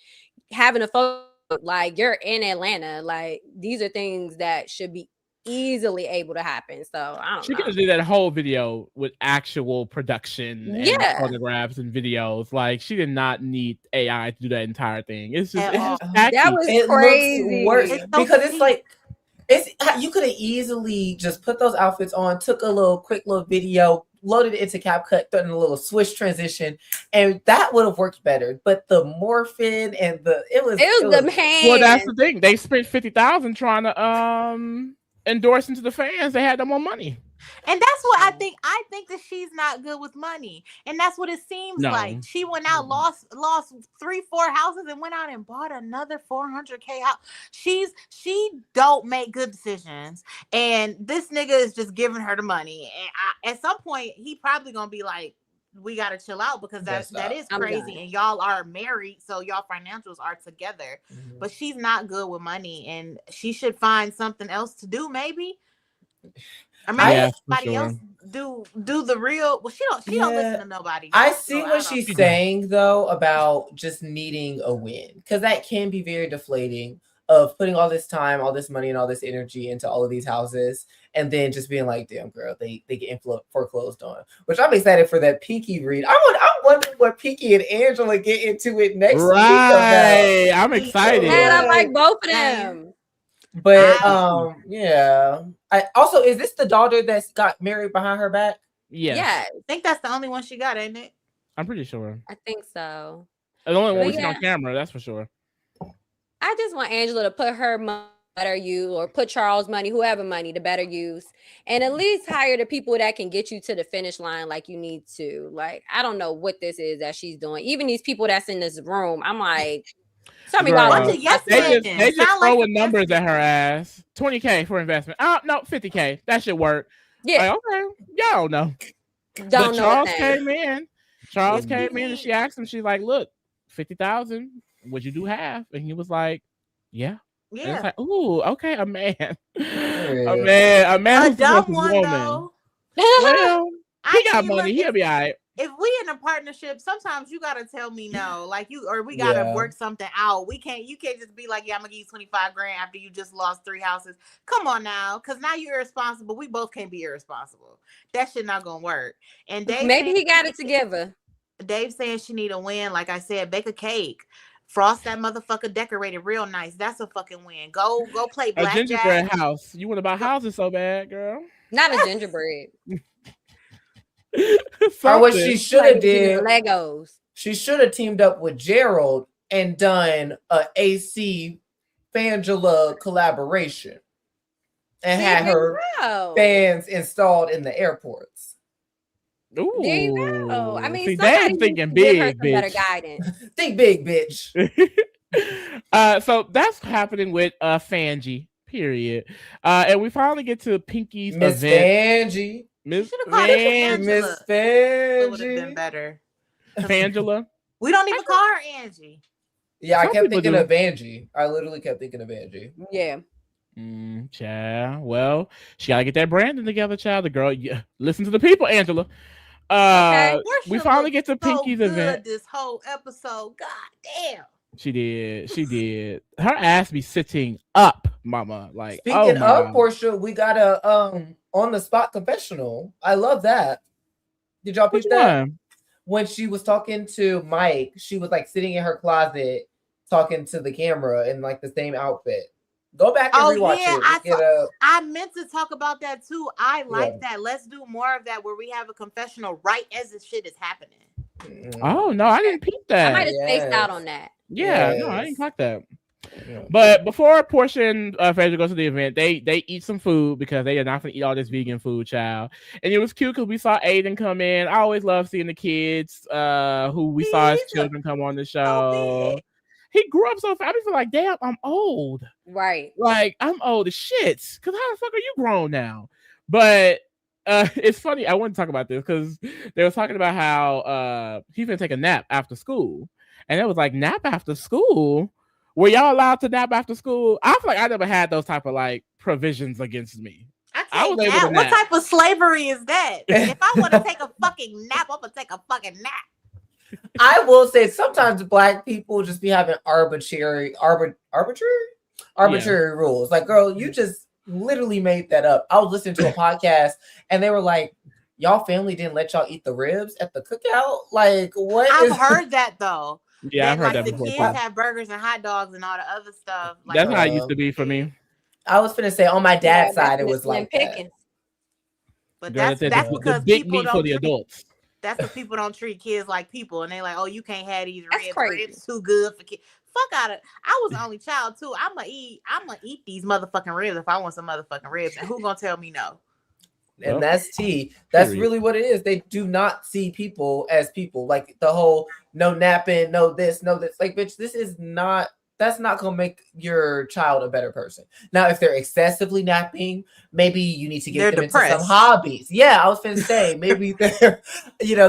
having a photo, like, you're in Atlanta, like, these are things that should be easily able to happen. So I don't She know. could have did that whole video with actual production and Yeah. photographs and videos. Like, she did not need AI to do that entire thing. It's just, At it's all. just tacky. That was It crazy. looks worse It's so because it's cheap. like you could have easily just put those outfits on, took a quick little video, loaded it into CapCut, done a little swish transition, and that would have worked better. But the morphing and it was the hands. Well, that's the thing. They spent $50,000 trying to endorse into the fans. They had no more money. And that's what I think. I think that she's not good with money, and that's what it seems like. No. She went out, lost 3-4 houses, and went out and bought another 400K house. She don't make good decisions, and this nigga is just giving her the money. And at some point, he probably gonna be like, "We gotta chill out because that is I'm crazy." done. And y'all are married, so y'all financials are together. Mhm. But she's not good with money, and she should find something else to do, maybe. Or maybe Yeah, for somebody sure. else do the real. Well, she don't Yeah. listen to nobody. I So see don't what she's know. saying though about just needing a win, because that can be very deflating of putting all this time, all this money, and all this energy into all of these houses, and then just being like, "Damn, girl, they get foreclosed on." Which I'm excited for that Pinky read. I'm wondering what Pinky and Angela get into it next week about. Right. I'm excited. Man, I Yeah. like both of Same. them. But I I also, is this the daughter that's got married behind her back? Yes. Yeah, think that's the only one she got, ain't it? I'm pretty sure. I think so. The only one But we see yeah. on camera, that's for sure. I just want Angela to put her money to better use, or put Charles' money, whoever money, to better use, and at least hire the people that can get you to the finish line like you need to. Like, I don't know what this is that she's doing. Even these people that's in this room, I'm like, tell me Girl, why. Bunch of yes they men. just Sound like throwing the numbers yes at her ass. 20K for investment. Oh no, 50K. That should work. Yeah, Like, okay, y'all don't know. don't But know Charles a thing. came in. Charles If came you in and need- she asked him, she's like, look, 50,000. Would you do half? And he was like, yeah. And it's Yeah, like, ooh, okay, a man. a Yeah. man a who supports dumb his one woman. though. Well, he got mean, money. look, He'll be all right. if we in a partnership, sometimes you gotta tell me no, like we gotta Yeah. work something out. You can't just be like, yeah, I'm gonna give you 25 grand after you just lost 3 houses. Come on now, because now you're irresponsible. We both can't be irresponsible. That shit not gonna work. And Maybe he got it together. Dave saying she need a win. Like I said, bake a cake, frost that motherfucker, decorate it real nice. That's a fucking win. Go play A gingerbread blackjack. house. You want to buy houses so bad, girl? Not a gingerbread. Or what she Something. should Like have did, Legos. she should have teamed up with Gerald and done a AC Fangela collaboration and had her Oh, fans installed in the airports. Ooh. there you go. I mean, see, somebody Dave's needs thinking to give her big, some better bitch. guidance. Think big, bitch. So that's happening with Fangie, period. And we finally get to Pinky's Miss event. Fangie. Miss Should have called it Van- Angela. Miss It would have been Fangie. better. Fangela. We don't even call her Angie. Yeah, I Some kept people thinking do. of Angie. I literally kept thinking of Angie. Yeah. Child. Well, she gotta get that branding together, child. The girl, yeah. Listen to the people, Angela. Porsha We finally looked get to so Pinky's good event. this whole episode. God damn. She did. She did. Her ass be sitting up, mama. Like, oh Speaking my of God. Porsha, we got a on the spot confessional. I love that. Did y'all Which pick that? one? When she was talking to Mike, she was like sitting in her closet talking to the camera in like the same outfit. Go back and rewatch it. I meant to talk about that too. I like that. Let's do more of that where we have a confessional right as the shit is happening. Oh no, I didn't peep I that. might have spaced out on that. Yeah, no, I didn't Yes. clock that. Yeah. But before Porsha and Phaedra go to the event, they eat some food because they are not going to eat all this vegan food, child. And it was cute because we saw Aiden come in. I always love seeing the kids who we saw as children come on the show. He grew up so fast. I feel like, damn, I'm old. Right. Like, I'm old as shit. Because how the fuck are you grown now? But it's funny. I want to talk about this because they were talking about how he's going to take a nap after school. And it was like, nap after school? Were y'all allowed to nap after school? I feel like I never had those type of like provisions against me. I was able to nap. What type of slavery is that? If I want to take a fucking nap, I'm gonna take a fucking nap. I will say sometimes Black people just be having arbitrary rules. Like, girl, you just literally made that up. I was listening to a podcast and they were like, y'all family didn't let y'all eat the ribs at the cookout? Like, what? I've heard that though. Yeah, I've heard like that the before. kids have burgers and hot dogs and all the other stuff. Like, that's how it used to be for me. I was finna say on my dad's side, it was like that. But Girl, that's because the big people meat don't for the adults. That's because people don't treat kids like people, and they like, oh, you can't have these That's ribs. crazy. Ribs too good for kids. Fuck out of. I was the only child too. I'ma eat these motherfucking ribs if I want some motherfucking ribs. And who gonna tell me no? And that's tea. That's really what it is. They do not see people as people. Like the whole no napping, no this, no this. Like, bitch, this is not. That's not gonna make your child a better person. Now, if they're excessively napping, maybe you need to get them into some hobbies. Yeah, I was gonna say maybe they're,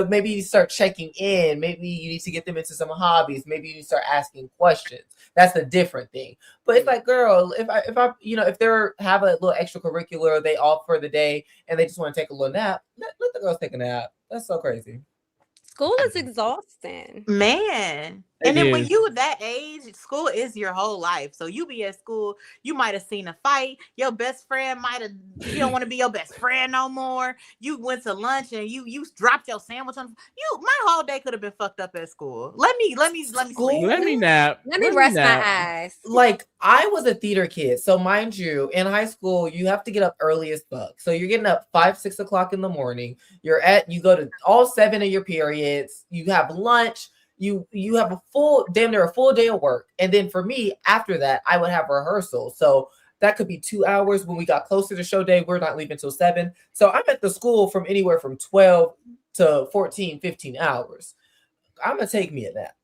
maybe you start checking in. Maybe you need to get them into some hobbies. Maybe you need to start asking questions. That's a different thing. But it's like, girl, if I, if they're have a little extracurricular, they off for the day and they just want to take a little nap, let the girls take a nap. That's so crazy. School is exhausting, man. And then when you that age, school is your whole life. So you be at school, you might have seen a fight. Your best friend might have, you don't want to be your best friend no more. You went to lunch and you dropped your sandwich on you. My whole day could have been fucked up at school. Let me sleep. Let me nap. Let me rest my eyes. Like, I was a theater kid. So mind you, in high school, you have to get up early as fuck. So you're getting up 5-6 o'clock in the morning. You go to all 7 of your periods. You have lunch. You have a full day of work. And then for me, after that, I would have rehearsal. So that could be 2 hours. When we got closer to show day, we're not leaving until 7. So I'm at the school from anywhere from 12 to 14, 15 hours. I'm going to take me a nap.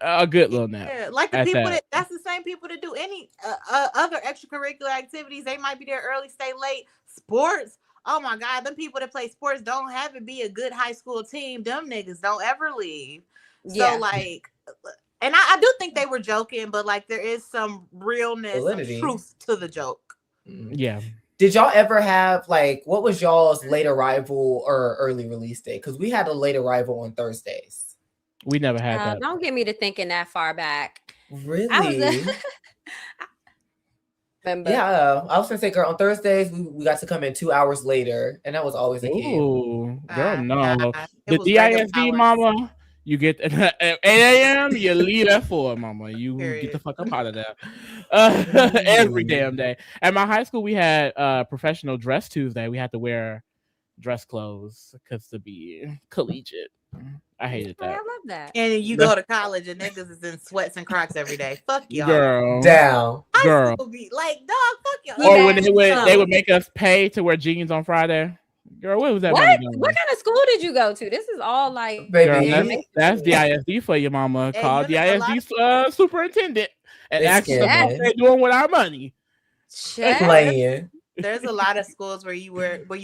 A good little nap. Yeah, like the people that's the same people that do any other extracurricular activities. They might be there early, stay late. Sports. Oh my God, them people that play sports don't have it be a good high school team. Them niggas don't ever leave. So like, and I do think they were joking, but like there is some realness, some truth to the joke. Yeah. Did y'all ever have like, what was y'all's late arrival or early release day? Because we had a late arrival on Thursdays. We never had that. Don't get me to thinking that far back. Really? Yeah, I was gonna say, girl, on Thursdays we got to come in 2 hours later, and that was always a kid. Ooh, girl, no. The DISD, mama. You get at 8 a.m. You leave at 4, mama. You get the fuck up out of there. Every damn day. At my high school, we had professional dress Tuesday. We had to wear dress clothes because to be collegiate. I hated that. I love that. And you go to college and niggas is in sweats and Crocs every day. Fuck y'all. Girl. Down. Girl. Be like, dog, fuck y'all. Or when they would make us pay to wear jeans on Friday. Girl, what was that? What kind of school did you go to? This is all like, baby. Girl, that's DISD for your mama. Hey, Call DISD superintendent and ask them what they're doing with our money. Playing. There's a lot of schools where you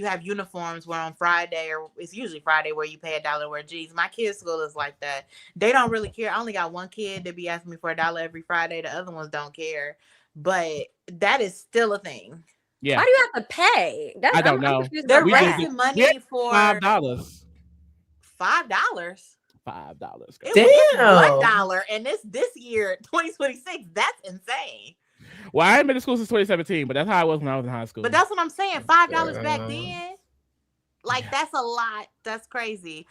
have uniforms where on Friday, or it's usually Friday, where you pay $1 to wear jeans. My kids' school is like that. They don't really care. I only got one kid that be asking me for $1 every Friday. The other ones don't care. But that is still a thing. Yeah. Why do you have to pay? I don't know. They're raising money for $5. $5. $5. Damn. $1, and this year, 2026, that's insane. Well, I haven't been to school since 2017, but that's how I was when I was in high school. But that's what I'm saying. $5 back then, like that's a lot. That's crazy.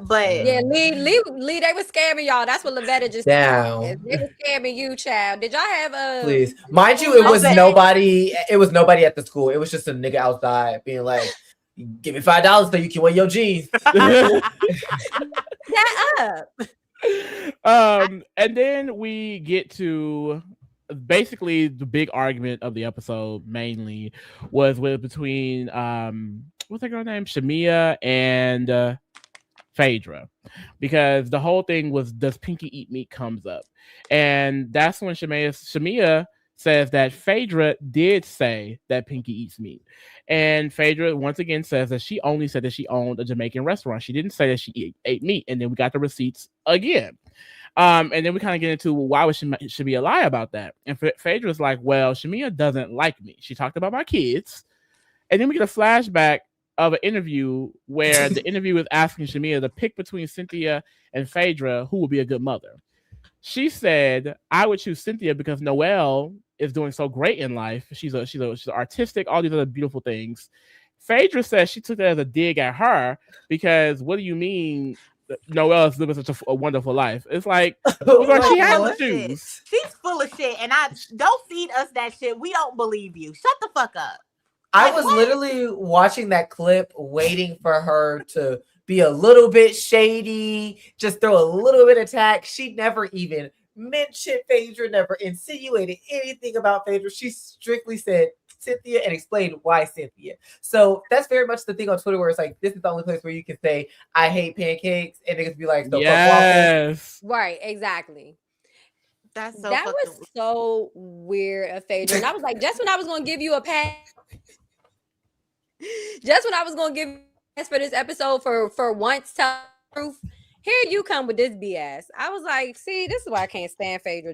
But yeah, Lee, they were scamming y'all. That's what Lavetta just said. They were scamming you, child. Did y'all have please, mind you, it was nobody. It was nobody at the school. It was just a nigga outside being like, "Give me $5 so you can wear your jeans." Shut up. And then we get to basically the big argument of the episode. Mainly was between what's that girl name, Shamia and Phaedra, because the whole thing was, does Pinky eat meat comes up, and that's when Shamia says that Phaedra did say that Pinky eats meat, and Phaedra once again says that she only said that she owned a Jamaican restaurant. She didn't say that she ate meat, and then we got the receipts again. And then we kind of get into, well, why would Shamia lie about that? And Phaedra's like, well, Shamia doesn't like me. She talked about my kids, and then we get a flashback of an interview where the interviewer is asking Shamia to pick between Cynthia and Phaedra who would be a good mother. She said, I would choose Cynthia because Noelle is doing so great in life. She's artistic, all these other beautiful things. Phaedra says she took that as a dig at her because what do you mean Noelle is living such a wonderful life? It's like, she has to choose. She's full of shit, and I don't feed us that shit. We don't believe you. Shut the fuck up. I was literally watching that clip, waiting for her to be a little bit shady, just throw a little bit of tack. She never even mentioned Phaedra, never insinuated anything about Phaedra. She strictly said, Cynthia and explain why Cynthia. So that's very much the thing on Twitter where it's like, this is the only place where you can say, I hate pancakes, and niggas be like, so fuck waffles. Yes. Right, exactly. That's so That fucking was so weird of Phaedra. And I was like, just when I was gonna give you a pass, just when I was gonna give you a pass for this episode for once tell the truth, here you come with this BS. I was like, see, this is why I can't stand Phaedra.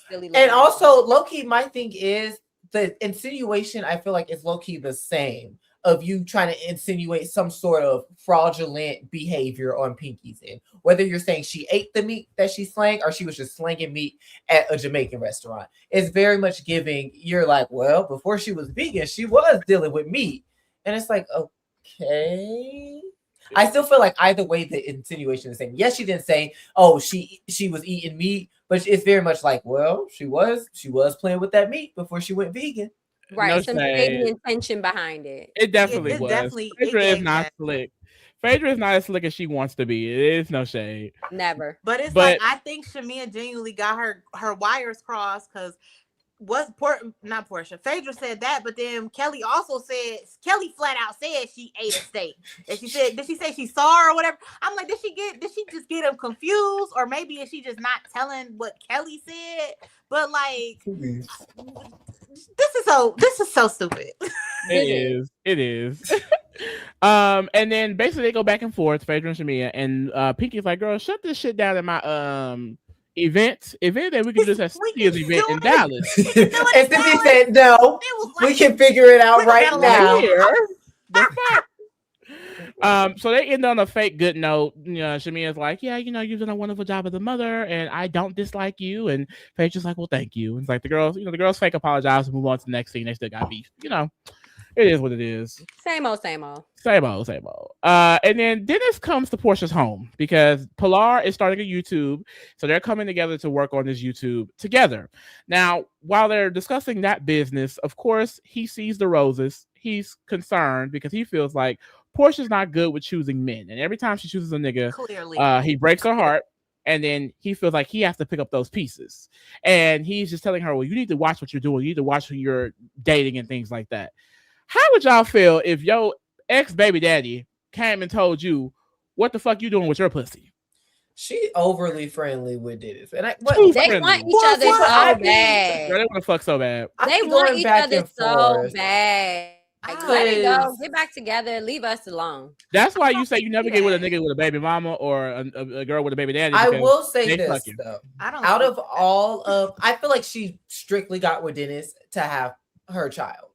Silly And also, low-key, my thing is the insinuation, I feel like, is low-key the same of you trying to insinuate some sort of fraudulent behavior on Pinky's end. Whether you're saying she ate the meat that she slang or she was just slanging meat at a Jamaican restaurant. It's very much giving, you're like, well, before she was vegan, she was dealing with meat. And it's like, okay. I still feel like either way the insinuation is the same. Yes, she didn't say, oh, she was eating meat, but it's very much like, well, she was playing with that meat before she went vegan. Right, No some shade. shady intention behind it. It definitely it was. definitely- Phaedra it is gave not that. slick. Phaedra is not as slick as she wants to be. It is no shade. Never. But it's But- like I think Shamia genuinely got her wires crossed because not Porsha. Phaedra said that, but then Kelly flat out said she ate a steak. And she said, did she say she saw her or whatever? I'm like, did she just get them confused? Or maybe is she just not telling what Kelly said? But like this is so stupid. It is. And then basically they go back and forth, Phaedra and Shamia, and Pinky's like, girl, shut this shit down in my event that we can just have Cynthia's event in Dallas. And Cynthia said, no, we can figure it out right now. The fuck? So they end on a fake good note. You know, Shamia's like, yeah, you know, you've done a wonderful job as a mother, and I don't dislike you. And Phaedra's like, well, thank you. And it's like the girls fake apologize and move on to the next scene. They still got beef. You know, it is what it is. Same old, same old. Same old, same old. And then Dennis comes to Portia's home because Pilar is starting a YouTube. So they're coming together to work on this YouTube together. Now, while they're discussing that business, of course, he sees the roses. He's concerned because he feels like Portia's not good with choosing men. And every time she chooses a nigga, Clearly. he breaks her heart. And then he feels like he has to pick up those pieces. And he's just telling her, well, you need to watch what you're doing. You need to watch who you're dating and things like that. How would y'all feel if your ex-baby daddy came and told you, what the fuck you doing with your pussy? She overly friendly with Dennis. And they want each other so bad. They want to fuck so bad. They want each other so bad. Like, let it go. Get back together. Leave us alone. That's why you say you never get with a nigga with a baby mama or a girl with a baby daddy. I will say this, though. I feel like she strictly got with Dennis to have her child.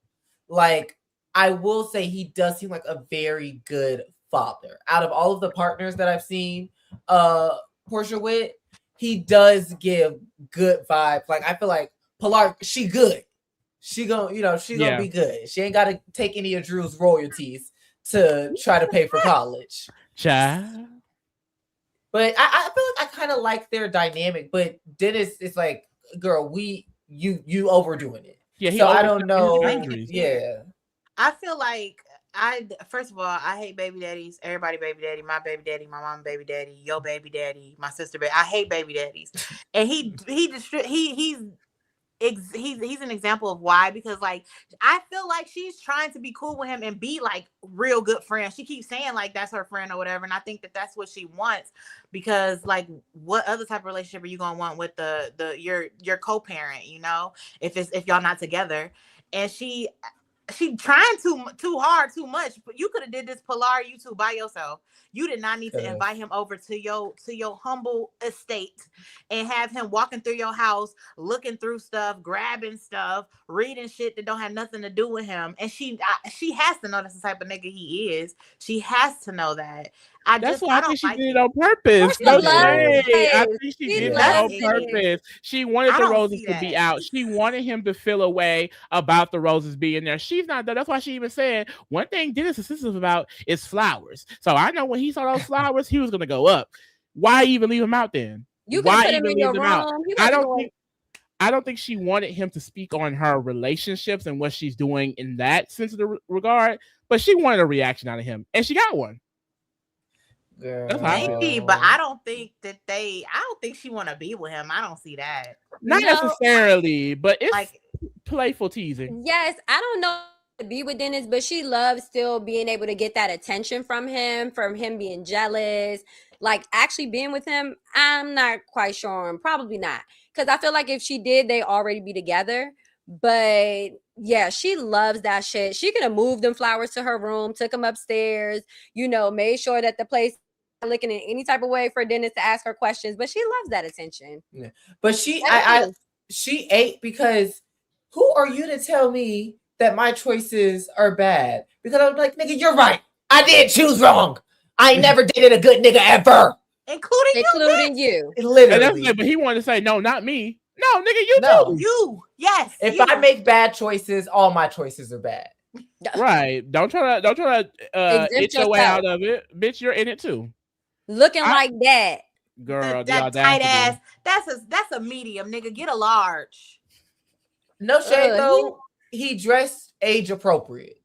Like, I will say he does seem like a very good father. Out of all of the partners that I've seen Porsha with, he does give good vibes. Like, I feel like Pilar, she good. She gonna be good. She ain't got to take any of Drew's royalties to try to pay for college. Child. But I feel like I kind of like their dynamic. But Dennis is like, girl, you overdoing it. Yeah, so I don't know. Yeah. I feel like first of all, I hate baby daddies. Everybody baby daddy, my mom baby daddy, your baby daddy, my sister baby. I hate baby daddies. And he's an example of why, because like I feel like she's trying to be cool with him and be like real good friends. She keeps saying like that's her friend or whatever, and I think that that's what she wants, because like what other type of relationship are you gonna want with your co-parent, you know, if y'all not together? And she trying too hard, too much. But you could have did this Pilar YouTube by yourself. You did not need to invite him over to your humble estate and have him walking through your house, looking through stuff, grabbing stuff, reading shit that don't have nothing to do with him. And she has to know that's the type of nigga he is. She has to know that. I think she did it on purpose. I think she did it on purpose. She wanted the roses to be out. She wanted him to feel a way about the roses being there. She's not there. That's why she even said one thing Dennis is sensitive about is flowers. So I know when he saw those flowers, he was gonna go up. Why even leave him out then? You can put him in your room. I don't think she wanted him to speak on her relationships and what she's doing in that sensitive regard, but she wanted a reaction out of him, and she got one. Maybe, but I don't think she want to be with him. I don't see that. Not necessarily, but it's like playful teasing. Yes, I don't know to be with Dennis, but she loves still being able to get that attention from him being jealous, like actually being with him. I'm not quite sure. Probably not. Because I feel like if she did, they already be together. But yeah, she loves that shit. She could have moved them flowers to her room, took them upstairs, made sure that the place looking in any type of way for Dennis to ask her questions. But she loves that attention. Yeah. But she ate because who are you to tell me that my choices are bad? Because I'm like, nigga, you're right. I did choose wrong. I never dated a good nigga ever. Including you. Literally. But he wanted to say, no, not me. No, nigga, you too. You. Yes. If I make bad choices, all my choices are bad. Right. Don't try to itch your way out of it. Bitch, you're in it too. Looking like that. Girl, that tight ass. That's a medium, nigga. Get a large. No shade though. He dressed age appropriate.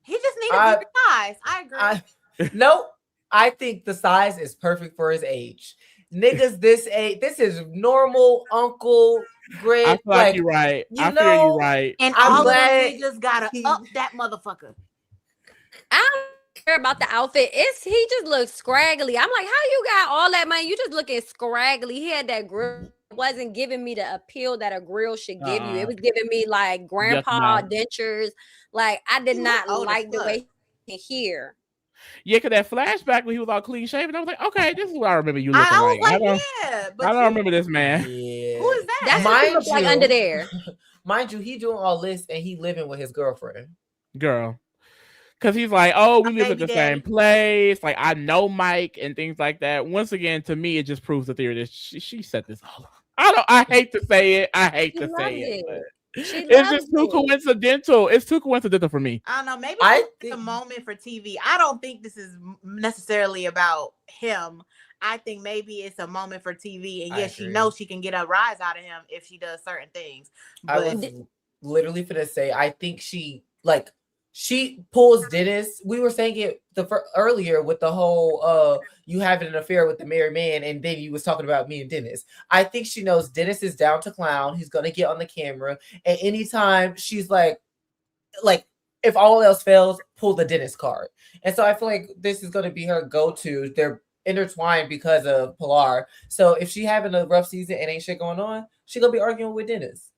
He just needed a bigger size. I agree. No, I think the size is perfect for his age. Niggas this age, this is normal uncle grid. I feel like you're right. I feel you're right. And all of them niggas gotta up that motherfucker. I don't care about the outfit. He just looks scraggly. I'm like, how you got all that money? You just looking scraggly. He had that grill. Wasn't giving me the appeal that a grill should give you. It was giving me like grandpa dentures. Like I did not like the way he here. Yeah, because that flashback when he was all clean shaven, I was like, okay, this is what I remember you looking like. I don't remember this man. Yeah. Who is that? That's what he looked like under there. Mind you, he doing all this and he living with his girlfriend. Girl. Because he's like, oh, we live at the same place. Like, I know Mike and things like that. Once again, to me, it just proves the theory that she set this all up. I hate to say it. It's just too coincidental. It's too coincidental for me. I don't know. Maybe it's a moment for TV. I don't think this is necessarily about him. I think maybe it's a moment for TV. And yes, she knows she can get a rise out of him if she does certain things. But I was literally finna say, I think she pulls Dennis. We were saying it earlier with the whole you having an affair with the married man, and then you was talking about me and Dennis. I think she knows Dennis is down to clown. He's gonna get on the camera, and anytime she's like if all else fails, pull the Dennis card. And so I feel like this is gonna be her go-to. They're intertwined because of Pilar. So if she having a rough season and ain't shit going on, she gonna be arguing with Dennis.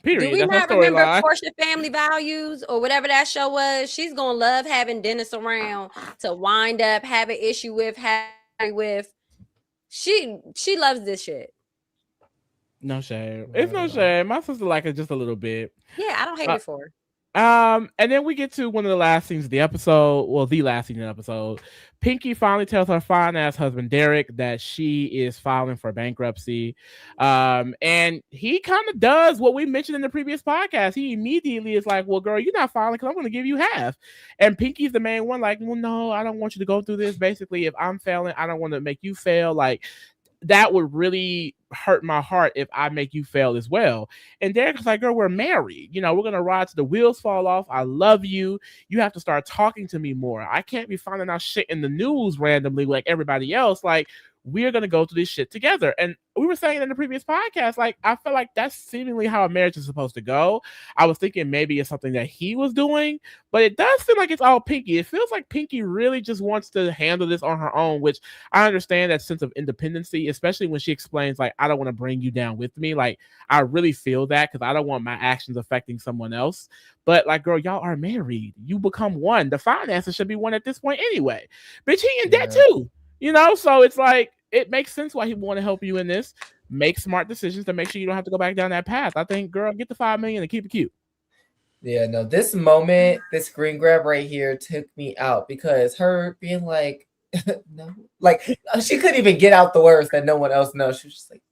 Period. Do we not remember Porsha Family Values or whatever that show was? She's gonna love having Dennis around to wind up, have an issue with, She loves this shit. No shame. It's no shame. My sister like it just a little bit. Yeah, I don't hate it for her. And then we get to one of the last scenes of the episode. Well, the last scene of the episode. Pinky finally tells her fine ass husband Derek that she is filing for bankruptcy. And he kind of does what we mentioned in the previous podcast. He immediately is like, well, girl, you're not filing because I'm going to give you half. And Pinky's the main one, like, well, no, I don't want you to go through this. Basically, if I'm failing, I don't want to make you fail. Like, that would really hurt my heart if I make you fail as well. And Derek's like, girl, we're married. We're going to ride till the wheels fall off. I love you. You have to start talking to me more. I can't be finding out shit in the news randomly like everybody else. Like, we're going to go through this shit together. And we were saying in the previous podcast, like, I feel like that's seemingly how a marriage is supposed to go. I was thinking maybe it's something that he was doing, but it does feel like it's all Pinky. It feels like Pinky really just wants to handle this on her own, which I understand that sense of independency, especially when she explains, like, I don't want to bring you down with me. Like, I really feel that because I don't want my actions affecting someone else. But, like, girl, y'all are married. You become one. The finances should be one at this point anyway. Bitch, he in debt too. So it's like, it makes sense why he want to help you in this. Make smart decisions to make sure you don't have to go back down that path. I think, girl, get the $5 million and keep it cute. Yeah, no, this moment, this screen grab right here took me out because her being like, no, like she couldn't even get out the words that no one else knows. She was just like,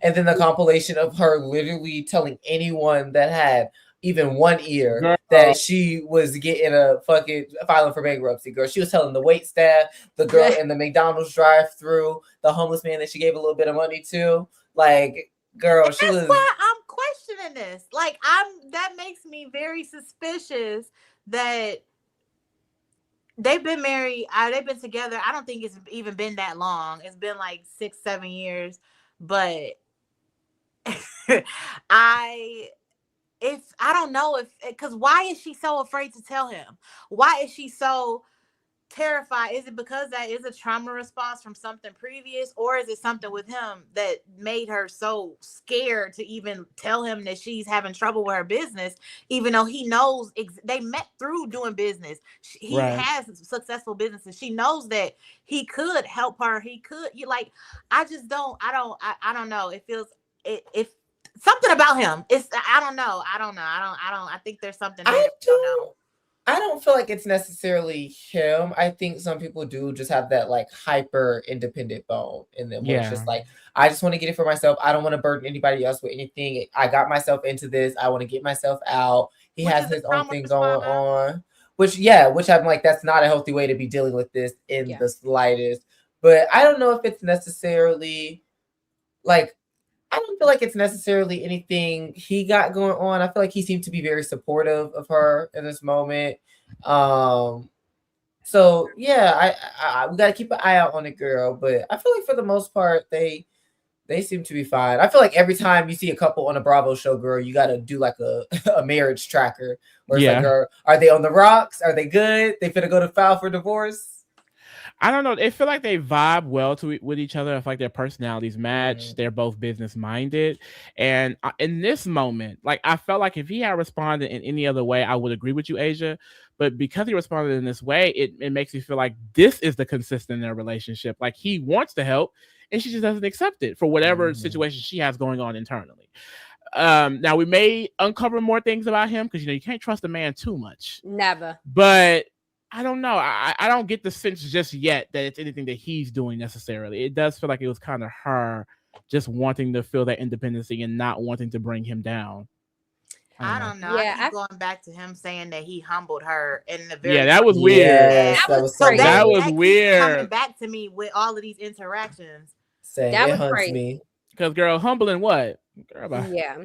and then the compilation of her literally telling anyone that had even one ear, girl, that she was getting a fucking filing for bankruptcy. Girl, she was telling the wait staff, the girl in the McDonald's drive-through, the homeless man that she gave a little bit of money to. Like, girl, she was. That's why I'm questioning this. Like, that makes me very suspicious that they've been married. They've been together. I don't think it's even been that long. It's been like 6-7 years, but I don't know if, because why is she so afraid to tell him? Why is she so terrified? Is it because that is a trauma response from something previous, or is it something with him that made her so scared to even tell him that she's having trouble with her business, even though he knows they met through doing business? He has successful businesses. She knows that he could help her. He could, like, I just don't, I don't know. It feels, if something about him, it's, I don't know. I think there's something there. I don't feel like it's necessarily him. I think some people do just have that like hyper independent bone in them. Where it's just like, I just want to get it for myself. I don't want to burden anybody else with anything. I got myself into this. I want to get myself out. He has his own thing going on. Which I'm like, that's not a healthy way to be dealing with this in the slightest. But I don't know if it's necessarily like, I don't feel like it's necessarily anything he got going on. I feel like he seemed to be very supportive of her in this moment. So yeah, I we gotta keep an eye out on the girl, but I feel like for the most part they seem to be fine. I feel like every time you see a couple on a Bravo show, girl, you gotta do like a marriage tracker. Where it's like, girl, are they on the rocks? Are they good? They finna go to file for divorce? I don't know. They feel like they vibe well with each other. I feel like their personalities match. They're both business minded. And in this moment, like, I felt like if he had responded in any other way, I would agree with you, Asia. But because he responded in this way, it makes me feel like this is the consistent in their relationship. Like, he wants to help and she just doesn't accept it for whatever situation she has going on internally. Now we may uncover more things about him because, you can't trust a man too much. Never. But I don't know. I don't get the sense just yet that it's anything that he's doing necessarily. It does feel like it was kind of her just wanting to feel that independency and not wanting to bring him down. I don't know. Yeah, I keep going back to him saying that he humbled her in the very. Yeah, that was weird. Yes, that was so that was weird. Coming back to me with all of these interactions. That was crazy. Because, girl, humbling what? Girl, yeah,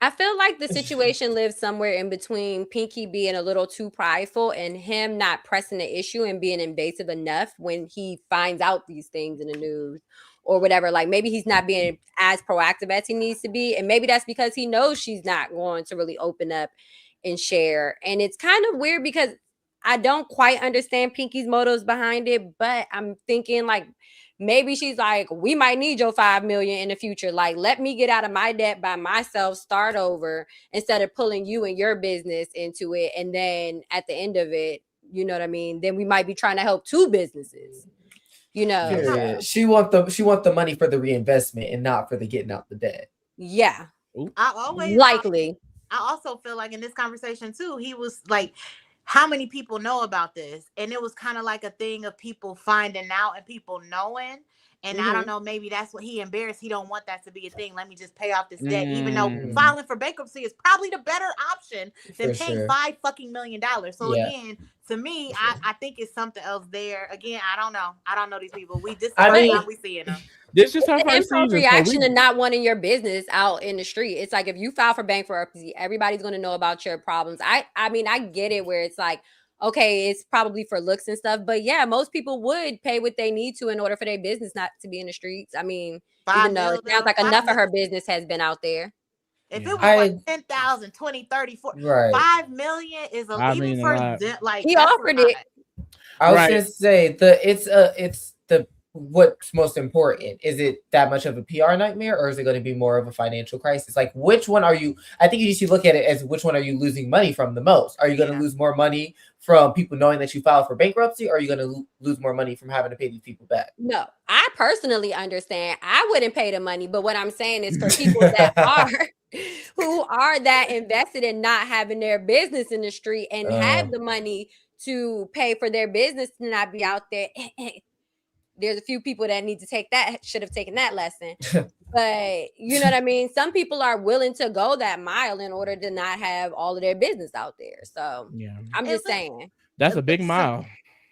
I feel like the situation lives somewhere in between Pinky being a little too prideful and him not pressing the issue and being invasive enough when he finds out these things in the news or whatever. Like, maybe he's not being as proactive as he needs to be, and maybe that's because he knows she's not going to really open up and share. And it's kind of weird because I don't quite understand Pinky's motives behind it, but I'm thinking like, maybe she's like, we might need your $5 million in the future. Like, let me get out of my debt by myself, start over, instead of pulling you and your business into it. And then at the end of it, you know what I mean? Then we might be trying to help two businesses. Yeah. She want the money for the reinvestment and not for the getting out the debt. Yeah. I also feel like in this conversation too, he was like, how many people know about this? And it was kind of like a thing of people finding out and people knowing. And I don't know, maybe that's what he embarrassed. He don't want that to be a thing. Let me just pay off this debt, even though filing for bankruptcy is probably the better option than paying $5 million. So again, to me, I think it's something else there. Again, I don't know. I don't know these people. This is the first time we seeing them. This is our first season. Reaction to not wanting your business out in the street. It's like, if you file for bankruptcy, everybody's going to know about your problems. I mean, I get it where it's like, okay, it's probably for looks and stuff, but yeah, most people would pay what they need to in order for their business not to be in the streets. I mean, even though it sounds like enough of her business has been out there. If it was like 10,000, 20, 30, 40, $5 million is even for like he offered it. I was gonna say it's what's most important. Is it that much of a PR nightmare, or is it going to be more of a financial crisis? Like, which one are you? I think you should look at it as which one are you losing money from the most? Are you going to lose more money from people knowing that you filed for bankruptcy, or are you going to lose more money from having to pay these people back? No, I personally understand. I wouldn't pay the money, but what I'm saying is for people that are who are that invested in not having their business in the street and have the money to pay for their business to not be out there. There's a few people that should have taken that lesson. But you know what I mean? Some people are willing to go that mile in order to not have all of their business out there. So I'm just saying. That's a big mile.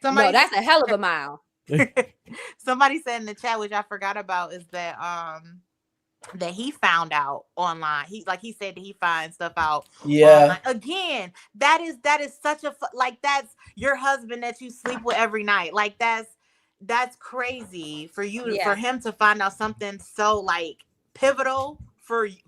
No, that's a hell of a mile. Somebody said in the chat, which I forgot about, is that that he found out online. He said that he finds stuff out. Yeah. Online. Again, that is such a that's your husband that you sleep with every night. Like that's crazy for you for him to find out something so like pivotal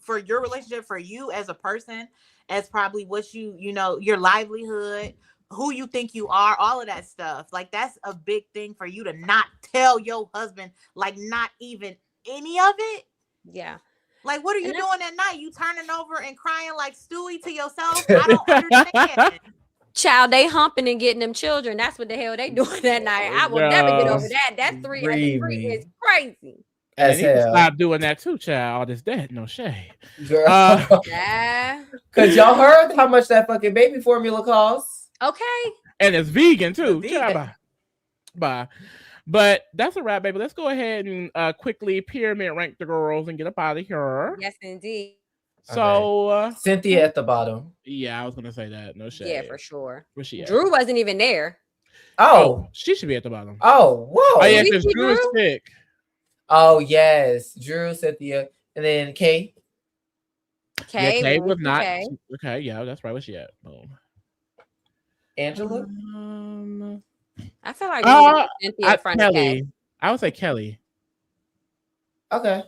for your relationship, for you as a person, as probably what you know, your livelihood, who you think you are, all of that stuff. Like that's a big thing for you to not tell your husband, like not even any of it. Yeah. Like, what are you And doing at night? You turning over and crying like Stewie to yourself? I don't understand. Child, they humping and getting them children. That's what the hell they doing that night. I will never get over that. That's 3 and 3 is crazy. And As they need to hell. stop doing that too, child. All this dead, no shade. Girl. Yeah. Cause y'all heard how much that fucking baby formula costs. Okay. And it's vegan too. It's Child, vegan. bye. But that's a wrap, baby. Let's go ahead and quickly pyramid rank the girls and get up out of here. Yes, indeed. So Cynthia at the bottom. yeah, I was gonna say that. No shade. Yeah, for sure. Where's she at? Drew wasn't even there. Oh. She should be at the bottom. Oh, whoa. Oh yeah, we because see Drew is Drew? sick. Oh, yes. Drew, Cynthia, and then Kay. Okay. Yeah, Kay was okay. not. Okay, yeah, that's right. Where's she at? Boom. Angela. I feel like we need to put Cynthia in front of Kay. Kelly. I would say Kelly. Okay.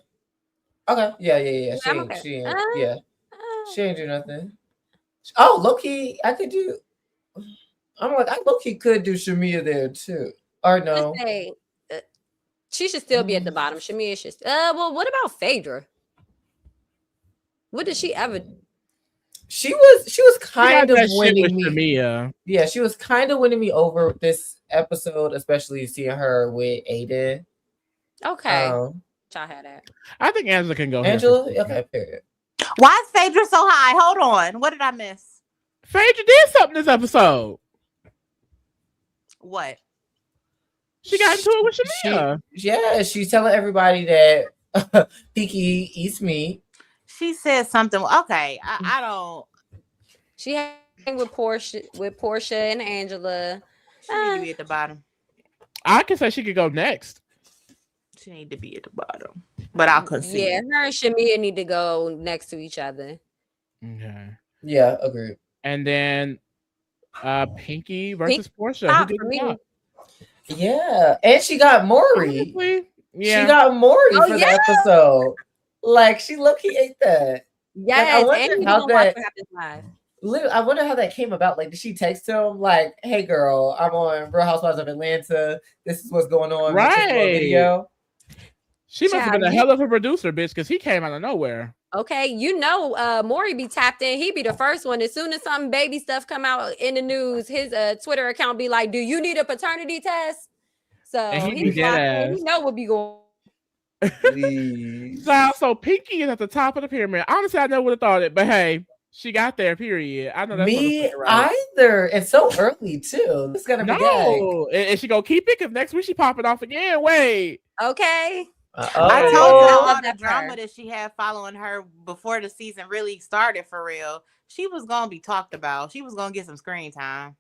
Okay. Yeah. I'm okay. She ain't do nothing. Oh, low-key, I could do. I'm like, I low-key could do Shamia there too. Or no. Let's say, she should still be at the bottom. Shamia should. Well, what about Phaedra? What did she ever? She was kind of That shit winning with me. Shamia. Yeah, she was kind of winning me over this episode, especially seeing her with Aiden. Okay. Y'all had that. I think Angela can go. Angela? Here. Okay, period. Why is Phaedra so high? Hold on. What did I miss? Phaedra did something this episode. What? She got into it with Shamia. She's telling everybody that Pinky eats meat. She said something. Okay, I don't. She hang with Porsha and Angela. She need to be at the bottom. I can say she could go next. She need to be at the bottom, but I'll concede. Yeah, her and Shamia need to go next to each other. Okay. Yeah, agreed. And then Pinky versus Porsha. Top Who did for me. top? Yeah, and she got Maury. Honestly, yeah. She got Maury Oh, for yeah. the episode. Like, she low-key ate that. Yes, wonder and you how don't watch that- what happens live. Literally, I wonder how that came about. Like, did she text him like, "Hey, girl, I'm on Real Housewives of Atlanta. This is what's going on." Right. Video. She must have been a Child, hell of a producer, bitch, because he came out of nowhere. Okay, Maury be tapped in. He be the first one. As soon as some baby stuff come out in the news, his Twitter account be like, "Do you need a paternity test?" So And he be he's dead locked in. ass. He know what be going. Please. So Pinky is at the top of the pyramid. Honestly, I never would have thought it, but hey, she got there. Period. I know that's Me right. either. It's so early too. It's gonna be gag. No, is she gonna keep it? Because next week she popping off again. Wait, Okay. I told you Oh. all the That's drama her. that she had following her before the season really started for real. She was gonna be talked about. She was gonna get some screen time.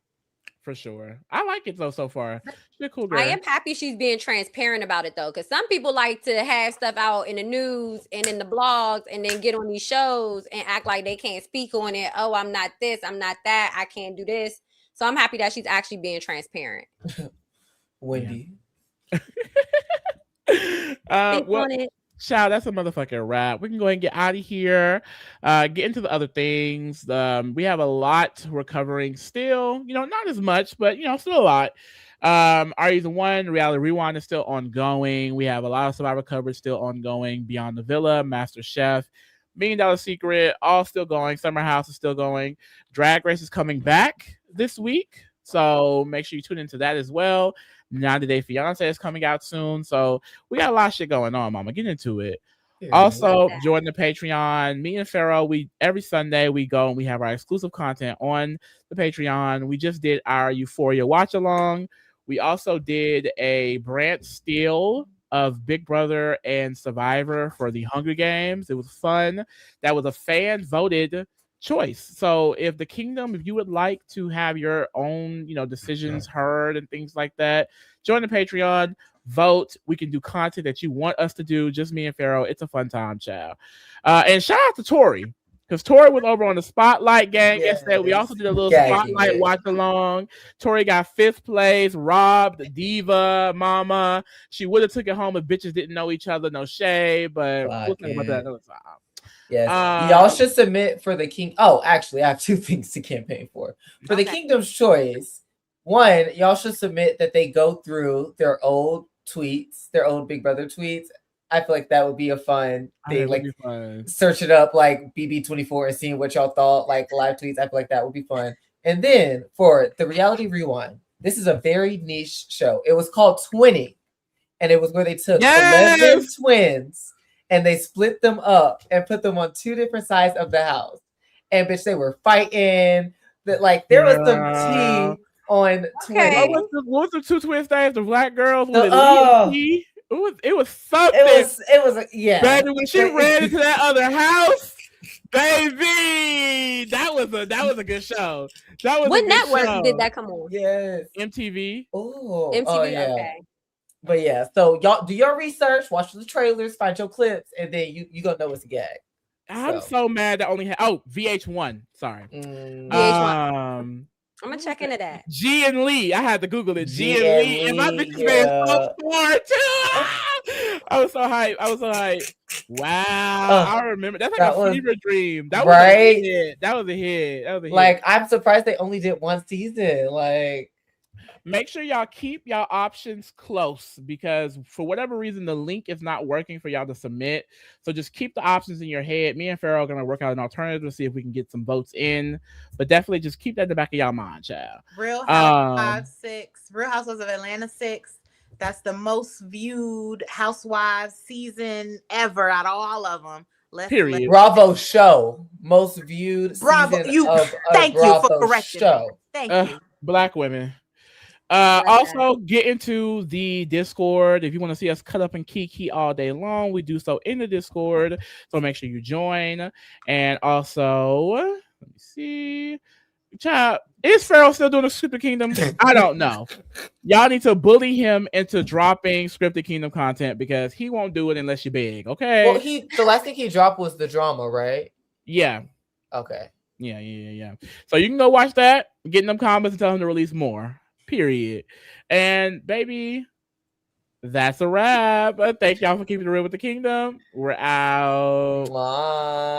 for sure. I like it though so far. She's a cool girl. I am happy she's being transparent about it though, because some people like to have stuff out in the news and in the blogs and then get on these shows and act like they can't speak on it. Oh, I'm not this, I'm not that, I can't do this. So I'm happy that she's actually being transparent. Wendy. Speak Well, on it. child, that's a motherfucking wrap. We can go ahead and get out of here. Get into the other things. We have a lot we're covering still. Not as much, but still a lot. Are You the One? Reality Rewind is still ongoing. We have a lot of Survivor coverage still ongoing. Beyond the Villa, Master Chef, $1 Million Secret, all still going. Summer House is still going. Drag Race is coming back this week, so make sure you tune into that as well. 90 Day Fiance is coming out soon, so we got a lot of shit going on, mama. Get into it. Also, join the Patreon. Me and Pharaoh, every Sunday we go and we have our exclusive content on the Patreon. We just did our Euphoria watch along. We also did a Brant Steele of Big Brother and Survivor for the Hunger Games. It was fun. That was a fan voted choice. So if you would like to have your own decisions heard and things like that, join the Patreon, vote. We can do content that you want us to do, just me and Pharaoh. It's a fun time, child. And shout out to Tori, because Tori was over on the Spotlight gang yesterday. We also did a little Spotlight watch along. Tori got 5th place. Rob, the diva mama, she would have took it home if bitches didn't know each other. No shade, but we'll talk about that another time. Yes. Y'all should submit for the king. Oh, actually, I have 2 things to campaign for. For the Kingdom's Choice, one, y'all should submit that they go through their old tweets, their old Big Brother tweets. I feel like that would be a fun thing. Like, search it up, like BB24, and seeing what y'all thought, like live tweets. I feel like that would be fun. And then for the Reality Rewind, this is a very niche show. It was called 20, and it was where they took 11 twins and they split them up and put them on 2 different sides of the house. And bitch, they were fighting. That like there was some tea on 20. What was the 2 twins names? The black girls with it was something. It was yeah. Baby, when she ran into that other house, baby, that was a good show. That was what network did that come on? Yes, MTV. Oh, MTV. Yeah. Okay. But yeah, so y'all do your research, watch the trailers, find your clips, and then you gonna know it's a gag. I'm so mad that only had VH1. Sorry, VH1. I'm gonna check into that. G and Lee. I had to Google it. G and Lee, and my bitches made so smart too. I was so hyped. Wow, I remember that's like a fever dream. That was a hit. That was a hit. Like, I'm surprised they only did 1 season. Like, make sure y'all keep y'all options close, because for whatever reason the link is not working for y'all to submit. So just keep the options in your head. Me and Farrell are gonna work out an alternative to see if we can get some votes in, but definitely just keep that in the back of y'all mind, child. Real Housewives 6, Real Housewives of Atlanta 6. That's the most viewed Housewives season ever out of all of them. Period. Bravo show, most viewed Bravo. Season of thank Bravo you for correcting show. me. Thank you. Black women. Also get into the Discord. If you want to see us cut up and kiki all day long, we do so in the Discord. So make sure you join. And also, let me see. Child, is Farrell still doing the Scripted Kingdom? I don't know. Y'all need to bully him into dropping Scripted Kingdom content, because he won't do it unless you beg. Okay. Well, the last thing he dropped was the drama, right? Yeah. Okay. Yeah. So you can go watch that, get in them comments, and tell him to release more. Period. And baby, that's a wrap. Thank y'all for keeping it real with the Kingdom. We're out.